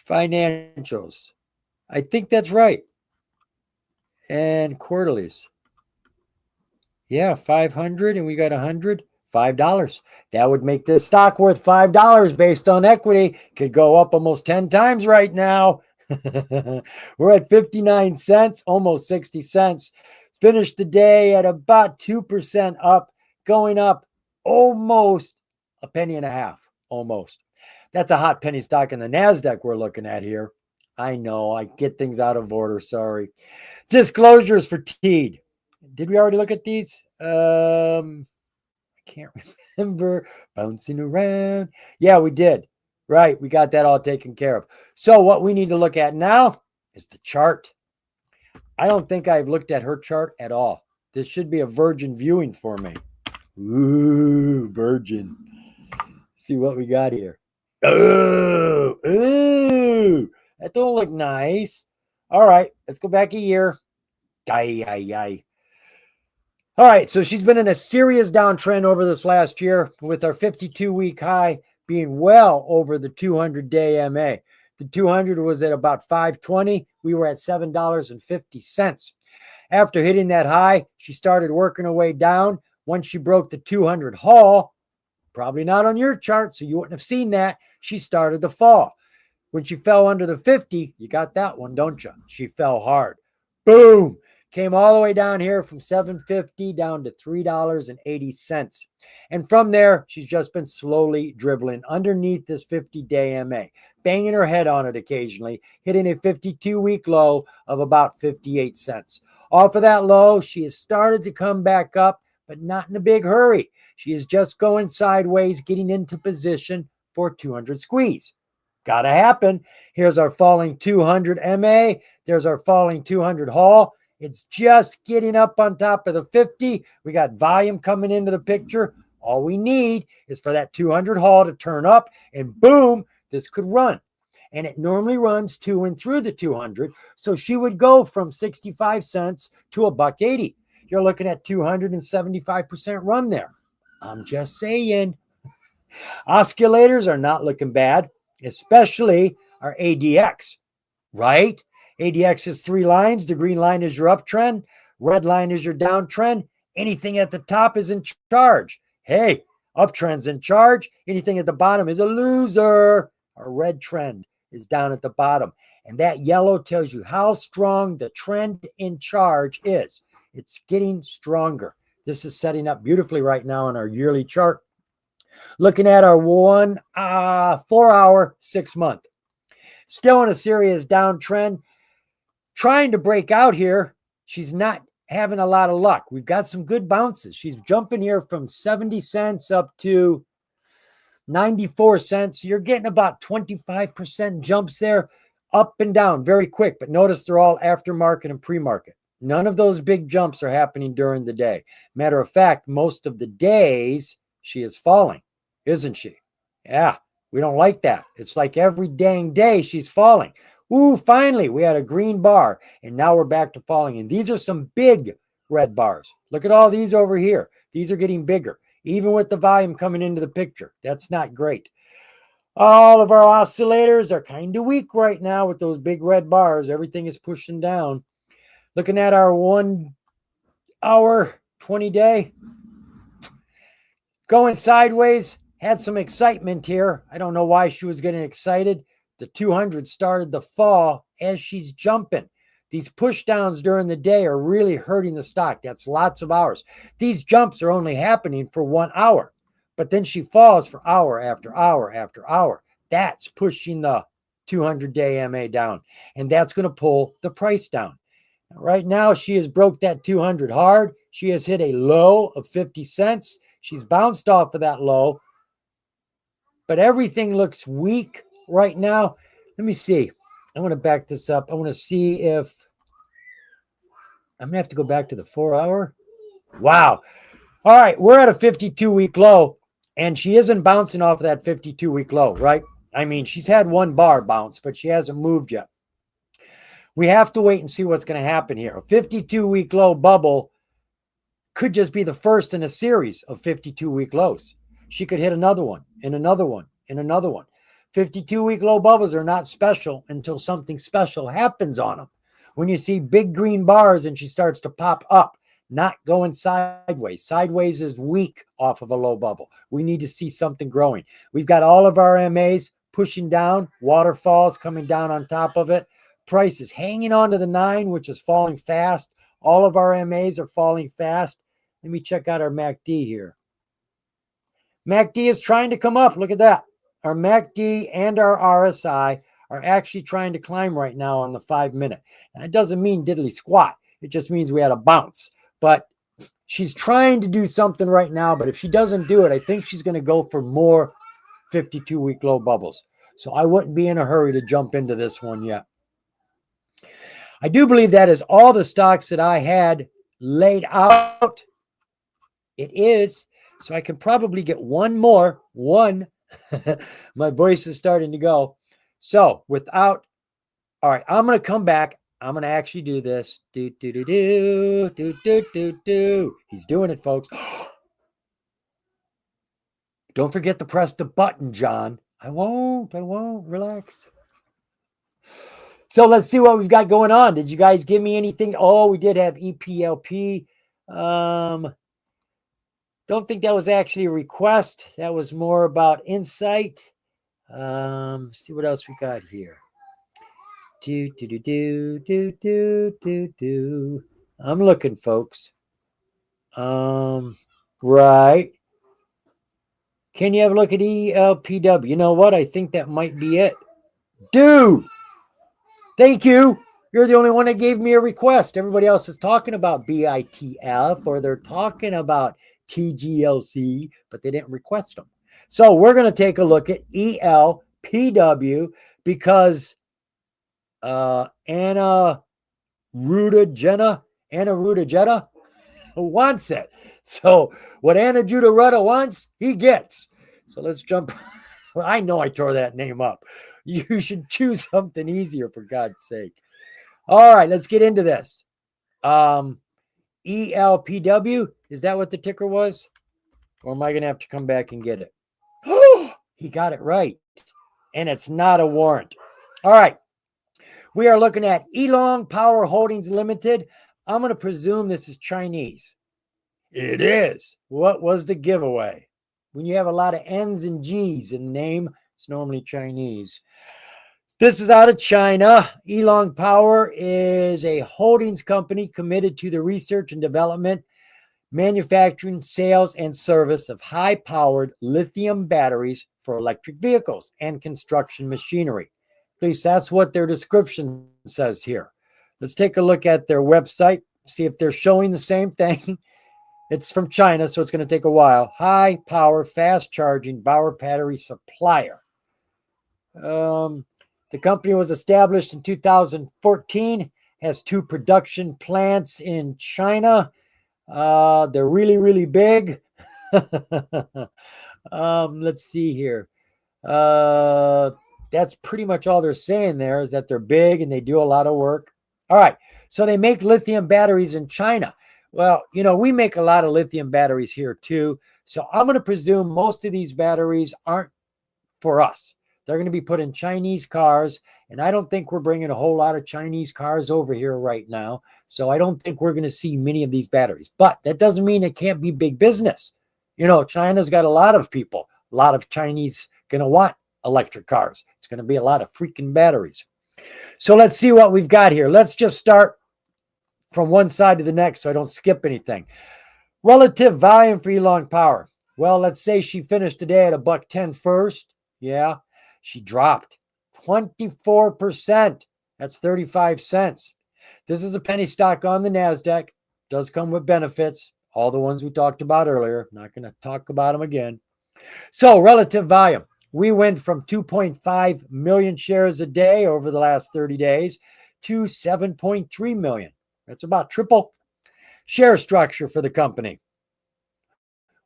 Financials. I think that's right. And quarterlies. Yeah, 500 and we got 100. $5. That would make this stock worth $5 based on equity. Could go up almost 10 times right now. We're at 59 cents, almost 60 cents. Finished the day at about 2% up, going up almost a penny and a half. Almost. That's a hot penny stock in the NASDAQ we're looking at here. I know, I get things out of order. Sorry. Disclosures for TEED. Did we already look at these? I Can't remember. Bouncing around. Yeah, we did. Right. We got that all taken care of. So what we need to look at now is the chart. I don't think I've looked at her chart at all. This should be a virgin viewing for me. Ooh, virgin. See what we got here. Oh, ooh, that don't look nice. All right, let's go back a year. Ay, ay, ay. All right, so she's been in a serious downtrend over this last year with our 52-week high being well over the 200-day MA. The 200 was at about 520. We were at $7.50. After hitting that high, she started working her way down. Once she broke the 200 haul, probably not on your chart, so you wouldn't have seen that, she started to fall. When she fell under the 50, you got that one, don't you? She fell hard. Boom! Came all the way down here from $7.50 down to $3.80. And from there, she's just been slowly dribbling underneath this 50-day MA, banging her head on it occasionally, hitting a 52-week low of about 58 cents. Off of that low, she has started to come back up, but not in a big hurry. She is just going sideways, getting into position for 200 squeeze. Gotta happen. Here's our falling 200 MA. There's our falling 200 haul. It's just getting up on top of the 50. We got volume coming into the picture. All we need is for that 200 haul to turn up, and boom, this could run. And it normally runs to and through the 200. So she would go from 65 cents to $1.80. You're looking at 275% run there. I'm just saying. Oscillators are not looking bad, especially our ADX, right? ADX is 3 lines. The green line is your uptrend. Red line is your downtrend. Anything at the top is in charge. Hey, uptrend's in charge. Anything at the bottom is a loser. Our red trend is down at the bottom. And that yellow tells you how strong the trend in charge is. It's getting stronger. This is setting up beautifully right now on our yearly chart. Looking at our 4-hour, 6-month. Still in a serious downtrend. Trying to break out here. She's not having a lot of luck. We've got some good bounces. She's jumping here from 70 cents up to 94 cents. You're getting about 25% jumps there, up and down very quick. But notice they're all aftermarket and pre-market. None of those big jumps are happening during the day. Matter of fact, most of the days she is falling, isn't she? Yeah, we don't like that. It's like every dang day she's falling. Ooh, finally, we had a green bar, and now we're back to falling. And these are some big red bars. Look at all these over here. These are getting bigger, even with the volume coming into the picture. That's not great. All of our oscillators are kind of weak right now with those big red bars. Everything is pushing down. Looking at our 1 hour, 20-day, going sideways. Had some excitement here. I don't know why she was getting excited. The 200 started to fall as she's jumping. These push downs during the day are really hurting the stock. That's lots of hours. These jumps are only happening for 1 hour, but then she falls for hour after hour after hour. That's pushing the 200-day MA down, and that's going to pull the price down. Right now, she has broke that 200 hard. She has hit a low of 50 cents. She's bounced off of that low, but everything looks weak right now. Let me see. I want to back this up. I want to see if I'm going to have to go back to the 4-hour. Wow. All right. We're at a 52-week low, and she isn't bouncing off of that 52-week low, right? I mean, she's had 1 bar bounce, but she hasn't moved yet. We have to wait and see what's going to happen here. A 52-week low bubble could just be the first in a series of 52-week lows. She could hit another one and another one and another one. 52-week low bubbles are not special until something special happens on them. When you see big green bars and she starts to pop up, not going sideways. Sideways is weak off of a low bubble. We need to see something growing. We've got all of our MAs pushing down, waterfalls coming down on top of it. Prices hanging on to the 9, which is falling fast. All of our MAs are falling fast. Let me check out our MACD here. MACD is trying to come up. Look at that. Our MACD and our RSI are actually trying to climb right now on the 5-minute. That doesn't mean diddly squat. It just means we had a bounce. But She's trying to do something right now, but if she doesn't do it, I think she's going to go for more 52-week low bubbles. So I wouldn't be in a hurry to jump into this one yet. I do believe that is all the stocks that I had laid out. It is. So I can probably get one more. One. My voice is starting to go. So all right, I'm going to come back. I'm going to actually do this. Do. He's doing it, folks. Don't forget to press the button, John. I won't. Relax. So let's see what we've got going on. Did you guys give me anything? Oh, we did have EPLP. Don't think that was actually a request. That was more about insight. See what else we got here. I'm looking, folks. Right. Can you have a look at ELPW? You know what? I think that might be it. Dude, thank you. You're the only one that gave me a request. Everybody else is talking about BITF or they're talking about TGLC, but they didn't request them. So we're going to take a look at ELPW because Anna Rudajetta wants it. So what Anna Judaretta wants, he gets. So let's jump. I know I tore that name up. You should choose something easier, for God's sake. All right, let's get into this. ELPW, is that what the ticker was? Or am I going to have to come back and get it? Oh, he got it right. And it's not a warrant. All right. We are looking at Elong Power Holdings Limited. I'm going to presume this is Chinese. It is. What was the giveaway? When you have a lot of N's and G's in the name, it's normally Chinese. This is out of China. Elong Power is a holdings company committed to the research and development, manufacturing, sales, and service of high-powered lithium batteries for electric vehicles and construction machinery. At least that's what their description says here. Let's take a look at their website, see if they're showing the same thing. It's from China, so it's going to take a while. High power, fast charging power battery supplier. The company was established in 2014, has 2 production plants in China. They're really, really big. Let's see here. That's pretty much all they're saying there is that they're big and they do a lot of work. All right. So they make lithium batteries in China. Well, we make a lot of lithium batteries here too. So I'm going to presume most of these batteries aren't for us. They're going to be put in Chinese cars. And I don't think we're bringing a whole lot of Chinese cars over here right now. So I don't think we're going to see many of these batteries. But that doesn't mean it can't be big business. China's got a lot of people, a lot of Chinese going to want electric cars. It's going to be a lot of freaking batteries. So let's see what we've got here. Let's just start from one side to the next so I don't skip anything. Relative volume for Elong Power. Well, let's say she finished today at $1.10 first. Yeah, she dropped 24%. That's 35 cents. This is a penny stock on the NASDAQ. Does come with benefits. All the ones we talked about earlier. Not going to talk about them again. So relative volume. We went from 2.5 million shares a day over the last 30 days to 7.3 million. That's about triple. Share structure for the company.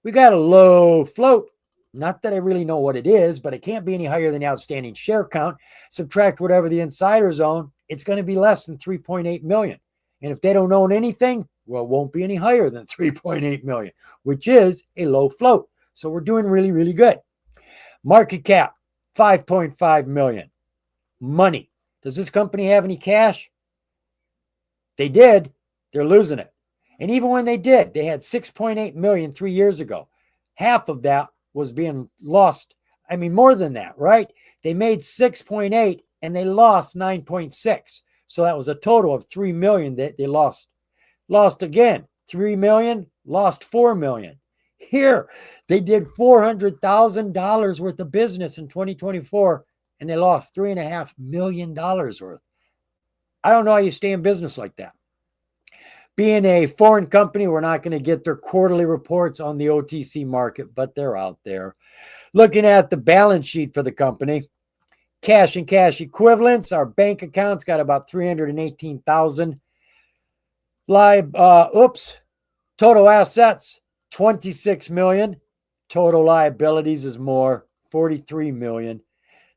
We got a low float. Not that I really know what it is, but it can't be any higher than the outstanding share count. Subtract whatever the insiders own, it's going to be less than 3.8 million. And if they don't own anything, well, it won't be any higher than 3.8 million, which is a low float. So we're doing really, really good. Market cap, 5.5 million. Money. Does this company have any cash? They did. They're losing it. And even when they did, they had 6.8 million 3 years ago. Half of that was being lost. I mean, more than that, right? They made 6.8 and they lost 9.6. So that was a total of 3 million that they lost. Lost again, 3 million, lost 4 million. Here, they did $400,000 worth of business in 2024 and they lost $3.5 million worth. I don't know how you stay in business like that. Being a foreign company, we're not going to get their quarterly reports on the OTC market, but they're out there. Looking at the balance sheet for the company, cash and cash equivalents, our bank accounts got about 318,000. Total assets, 26 million. Total liabilities is more, 43 million.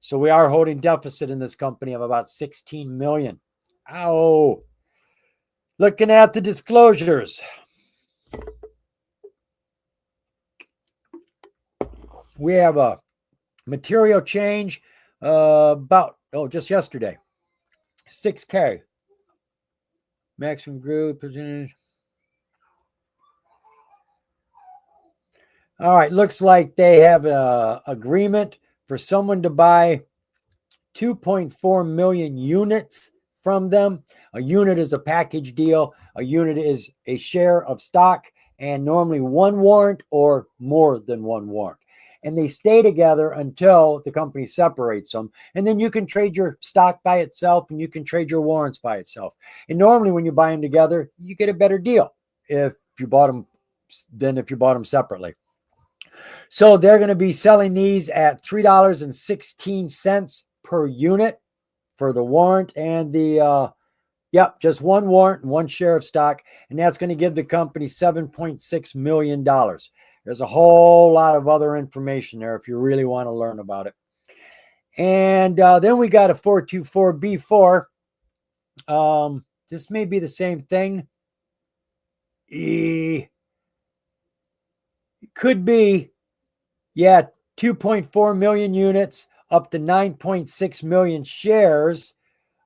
So we are holding deficit in this company of about 16 million. Ow. Looking at the disclosures. We have a material change just yesterday. 6K. Maximum group percentage. All right, looks like they have an agreement for someone to buy 2.4 million units from them. A unit is a package deal. A unit is a share of stock, and normally one warrant or more than one warrant. And they stay together until the company separates them. And then you can trade your stock by itself and you can trade your warrants by itself. And normally when you buy them together, you get a better deal if you bought them than if you bought them separately. So they're going to be selling these at $3.16 per unit for the warrant and the, just one warrant and one share of stock. And that's going to give the company $7.6 million. There's a whole lot of other information there if you really want to learn about it. And then we got a 424B4. This may be the same thing. It could be, 2.4 million units up to 9.6 million shares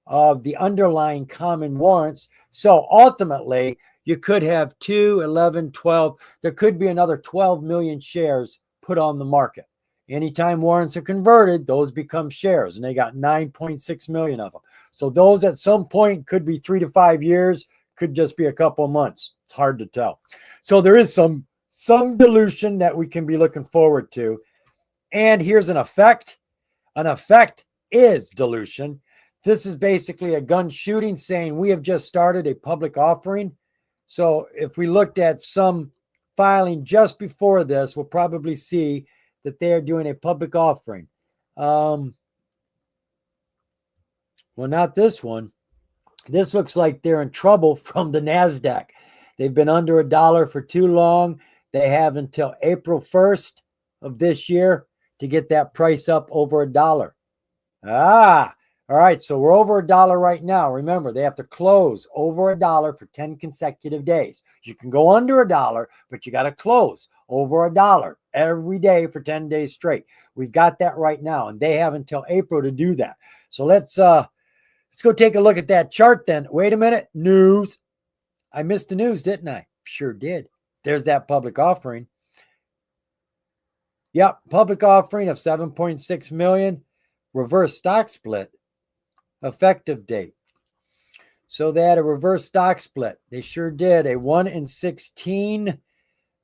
of the underlying common warrants. So ultimately, you could have 2, 11, 12. There could be another 12 million shares put on the market. Anytime warrants are converted, those become shares, and they got 9.6 million of them. So those at some point could be 3 to 5 years, could just be a couple of months. It's hard to tell. So there is some dilution that we can be looking forward to. And here's an effect. An effect is dilution. This is basically a gun shooting saying we have just started a public offering. So if we looked at some filing just before this, we'll probably see that they are doing a public offering. Well, not this one. This looks like they're in trouble from the NASDAQ. They've been under $1 for too long. They have until April 1st of this year to get that price up over $1. All right, so we're over $1 right now. Remember, they have to close over $1 for 10 consecutive days. You can go under $1, but you got to close over $1 every day for 10 days straight. We've got that right now, and they have until April to do that. So let's go take a look at that chart then. Wait a minute, news. I missed the news, didn't I? Sure did. There's that public offering. Yep, public offering of 7.6 million, reverse stock split. Effective date. So they had a reverse stock split. They sure did. A 1-in-16.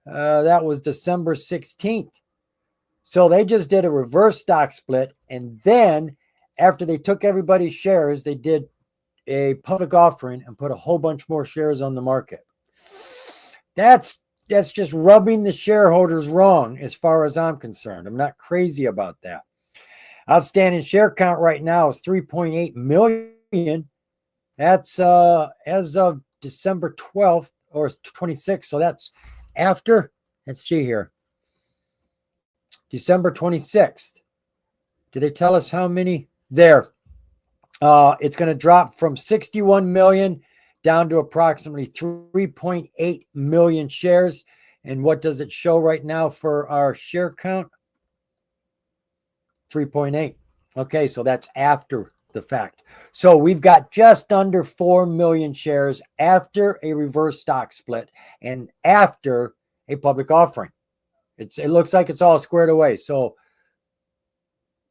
That was December 16th. So they just did a reverse stock split. And then after they took everybody's shares, they did a public offering and put a whole bunch more shares on the market. That's just rubbing the shareholders wrong as far as I'm concerned. I'm not crazy about that. Outstanding share count right now is 3.8 million. That's as of December 12th or 26th. So that's after, let's see here, December 26th. Did they tell us how many? There. It's going to drop from 61 million down to approximately 3.8 million shares. And what does it show right now for our share count? 3.8. Okay, so that's after the fact. So we've got just under 4 million shares after a reverse stock split and after a public offering. It looks like it's all squared away. So,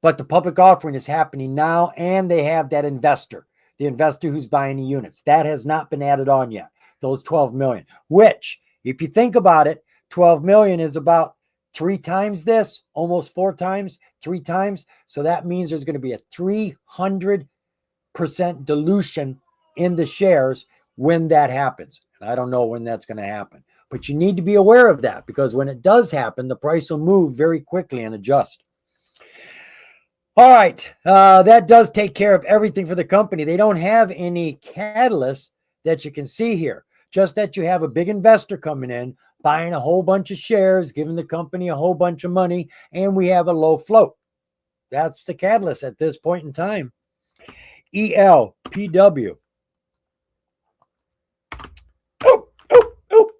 but the public offering is happening now, and they have that investor, the investor who's buying the units. That has not been added on yet, those 12 million, which, if you think about it, 12 million is about 3 times this, almost 4 times, 3 times. So that means there's going to be a 300% dilution in the shares when that happens. I don't know when that's going to happen, but you need to be aware of that, because when it does happen, the price will move very quickly and adjust. All right. That does take care of everything for the company. They don't have any catalysts that you can see here, just that you have a big investor coming in, buying a whole bunch of shares, giving the company a whole bunch of money, and we have a low float. That's the catalyst at this point in time. ELPW. Oh, oh, oh.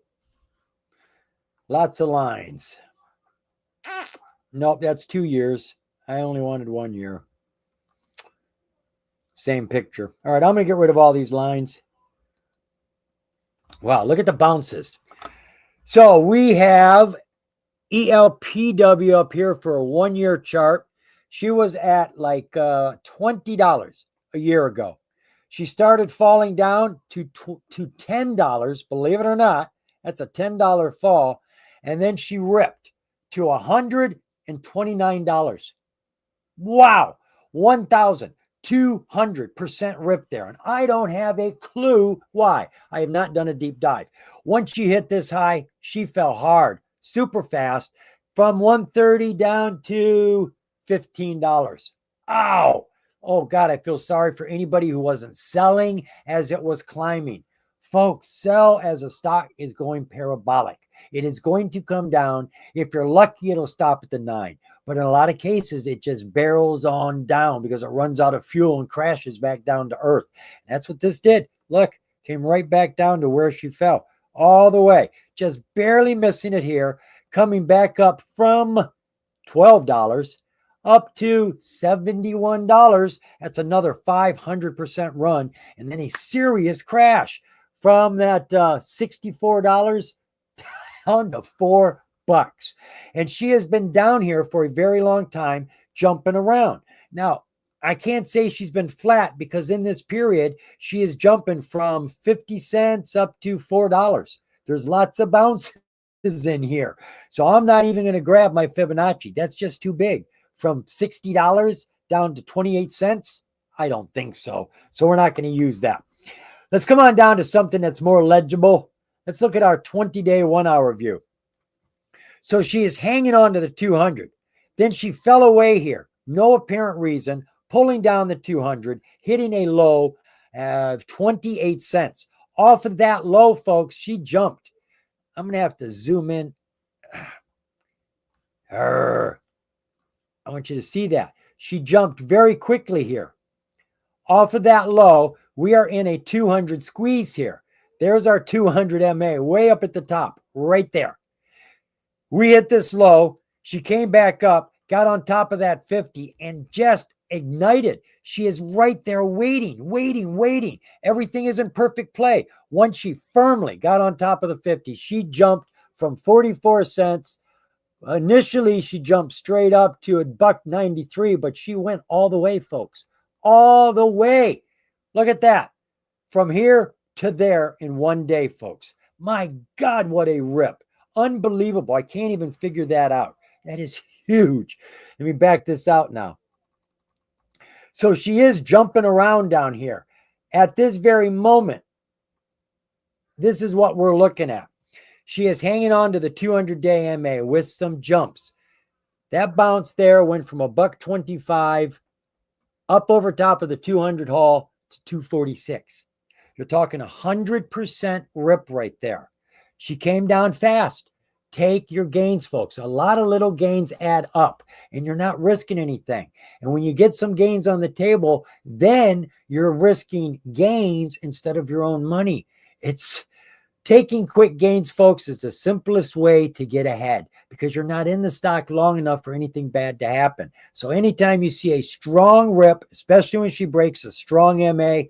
Lots of lines. Nope, that's 2 years. I only wanted 1 year. Same picture. All right, I'm going to get rid of all these lines. Wow, look at the bounces. So we have ELPW up here for a 1 year chart. She was at like $20 a year ago. She started falling down to $10, believe it or not. That's a $10 fall. And then she ripped to $129. Wow, 1,200% rip there. And I don't have a clue why. I have not done a deep dive. Once she hit this high, she fell hard, super fast, from 130 down to $15. Ow. Oh, God, I feel sorry for anybody who wasn't selling as it was climbing. Folks, sell as a stock is going parabolic. It is going to come down. If you're lucky, it'll stop at the 9. But in a lot of cases, it just barrels on down because it runs out of fuel and crashes back down to earth. That's what this did. Look, came right back down to where she fell. All the way. Just barely missing it here. Coming back up from $12 up to $71. That's another 500% run. And then a serious crash from that $64 down to $4. And she has been down here for a very long time, jumping around. Now, I can't say she's been flat, because in this period, she is jumping from 50 cents up to $4. There's lots of bounces in here. So I'm not even going to grab my Fibonacci. That's just too big. From $60 down to 28 cents? I don't think so. So we're not going to use that. Let's come on down to something that's more legible. Let's look at our 20-day 1 hour view. So she is hanging on to the 200. Then she fell away here. No apparent reason. Pulling down the 200, hitting a low of 28 cents. Off of that low, folks, she jumped. I'm going to have to zoom in. I want you to see that. She jumped very quickly here. Off of that low, we are in a 200 squeeze here. There's our 200 MA way up at the top, right there. We hit this low. She came back up, got on top of that 50, and just ignited. She is right there waiting. Everything is in perfect play. Once she firmly got on top of the 50, she jumped from 44 cents. Initially, she jumped straight up to $1.93, but she went all the way, folks. All the way. Look at that. From here to there in 1 day, folks. My God, what a rip. Unbelievable. I can't even figure that out. That is huge. Let me back this out now. So she is jumping around down here. At this very moment, this is what we're looking at. She is hanging on to the 200-day MA with some jumps. That bounce there went from $1.25 up over top of the 200 haul to 246. You're talking 100% rip right there. She came down fast. Take your gains, folks. A lot of little gains add up, and you're not risking anything. And when you get some gains on the table, then you're risking gains instead of your own money. It's taking quick gains, folks, is the simplest way to get ahead, because you're not in the stock long enough for anything bad to happen. So anytime you see a strong rip, especially when she breaks a strong MA,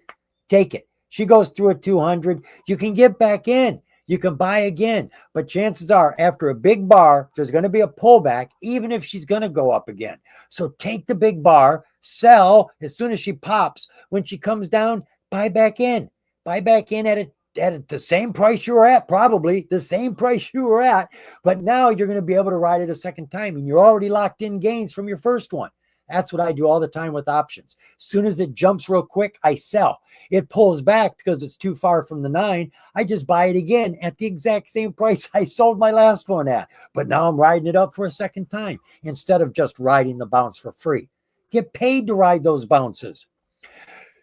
take it. She goes through a 200. You can get back in. You can buy again. But chances are, after a big bar, there's going to be a pullback, even if she's going to go up again. So take the big bar, sell as soon as she pops. When she comes down, buy back in. Buy back in at the same price you were at, probably the same price you were at. But now you're going to be able to ride it a second time, and you're already locked in gains from your first one. That's what I do all the time with options. As soon as it jumps real quick, I sell. It pulls back because it's too far from the 9. I just buy it again at the exact same price I sold my last one at. But now I'm riding it up for a second time instead of just riding the bounce for free. Get paid to ride those bounces.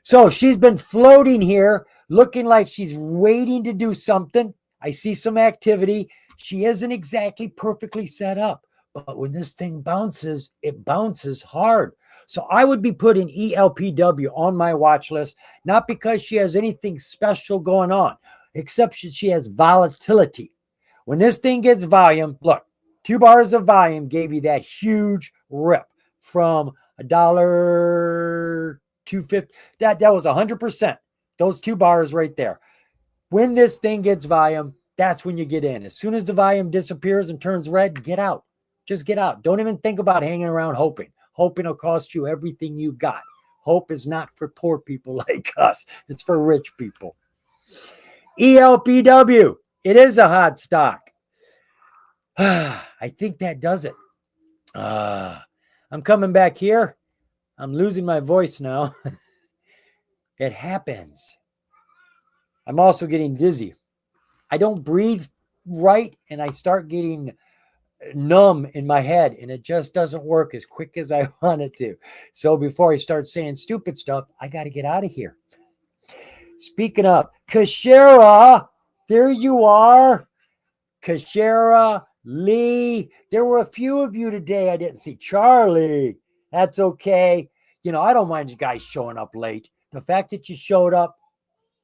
So she's been floating here, looking like she's waiting to do something. I see some activity. She isn't exactly perfectly set up, but when this thing bounces, it bounces hard. So I would be putting ELPW on my watch list, not because she has anything special going on, except she has volatility. When this thing gets volume, look, 2 bars of volume gave you that huge rip from $1.250. That was 100%. Those 2 bars right there. When this thing gets volume, that's when you get in. As soon as the volume disappears and turns red, get out. Just get out. Don't even think about hanging around hoping. Hoping will cost you everything you got. Hope is not for poor people like us. It's for rich people. ELPW. It is a hot stock. I think that does it. I'm coming back here. I'm losing my voice now. It happens. I'm also getting dizzy. I don't breathe right, and I start getting numb in my head, and it just doesn't work as quick as I want it to. So before I start saying stupid stuff, I got to get out of here. Speaking of, Kashera, there you are. Kashera, Lee. There were a few of you today I didn't see. Charlie, that's okay. You know, I don't mind you guys showing up late. The fact that you showed up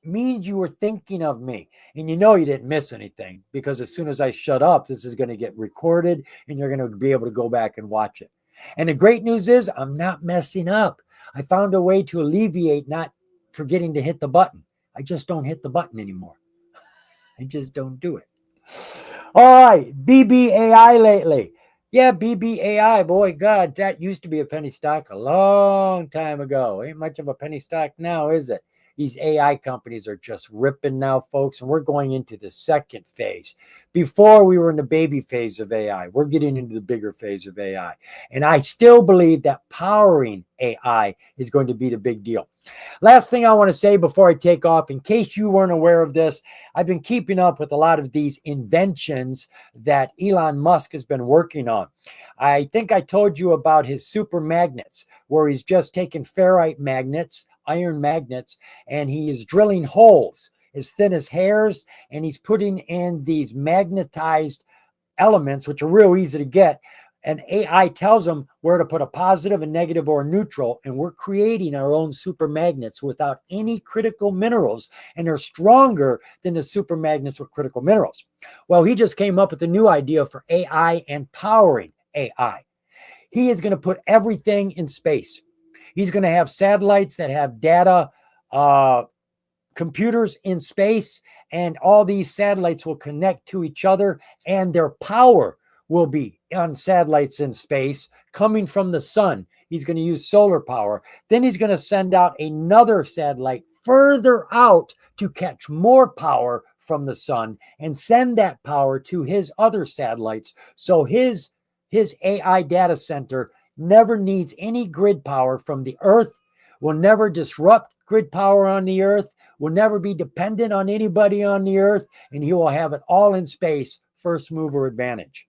means you were thinking of me, and you know you didn't miss anything, because as soon as I shut up, this is going to get recorded and you're going to be able to go back and watch it. And the great news is I'm not messing up. I found a way to alleviate not forgetting to hit the button. I just don't hit the button anymore. I just don't do it. All right, BBAI lately. Yeah, BBAI, boy, God, that used to be a penny stock a long time ago. Ain't much of a penny stock now, is it? These AI companies are just ripping now, folks, and we're going into the second phase. Before we were in the baby phase of AI, we're getting into the bigger phase of AI. And I still believe that powering AI is going to be the big deal. Last thing I want to say before I take off, in case you weren't aware of this, I've been keeping up with a lot of these inventions that Elon Musk has been working on. I think I told you about his super magnets, where he's just taking ferrite magnets, iron magnets, and he is drilling holes as thin as hairs, and he's putting in these magnetized elements, which are real easy to get. And AI tells them where to put a positive, a negative, or a neutral, and we're creating our own super magnets without any critical minerals, and they're stronger than the super magnets with critical minerals. Well, he just came up with a new idea for AI and powering AI. He is going to put everything in space. He's going to have satellites that have data, computers in space, and all these satellites will connect to each other, and their power will be on satellites in space coming from the sun. He's going to use solar power. Then he's going to send out another satellite further out to catch more power from the sun and send that power to his other satellites. So his AI data center never needs any grid power from the Earth, will never disrupt grid power on the Earth, will never be dependent on anybody on the Earth, and he will have it all in space, first mover advantage.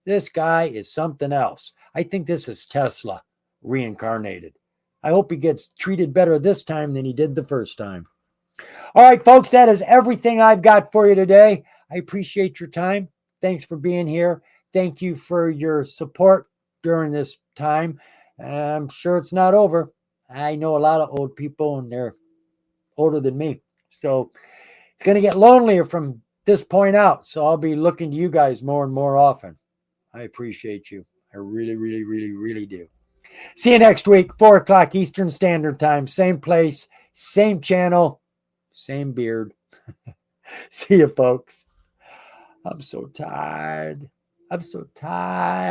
This guy is something else. I think this is Tesla reincarnated. I hope he gets treated better this time than he did the first time. All right, folks, that is everything I've got for you today. I appreciate your time. Thanks for being here. Thank you for your support during this time. I'm sure it's not over. I know a lot of old people, and they're older than me. So it's going to get lonelier from this point out. So I'll be looking to you guys more and more often. I appreciate you. I really, really, really, really do. See you next week, 4 o'clock Eastern Standard Time. Same place, same channel, same beard. See you, folks. I'm so tired. I'm so tired.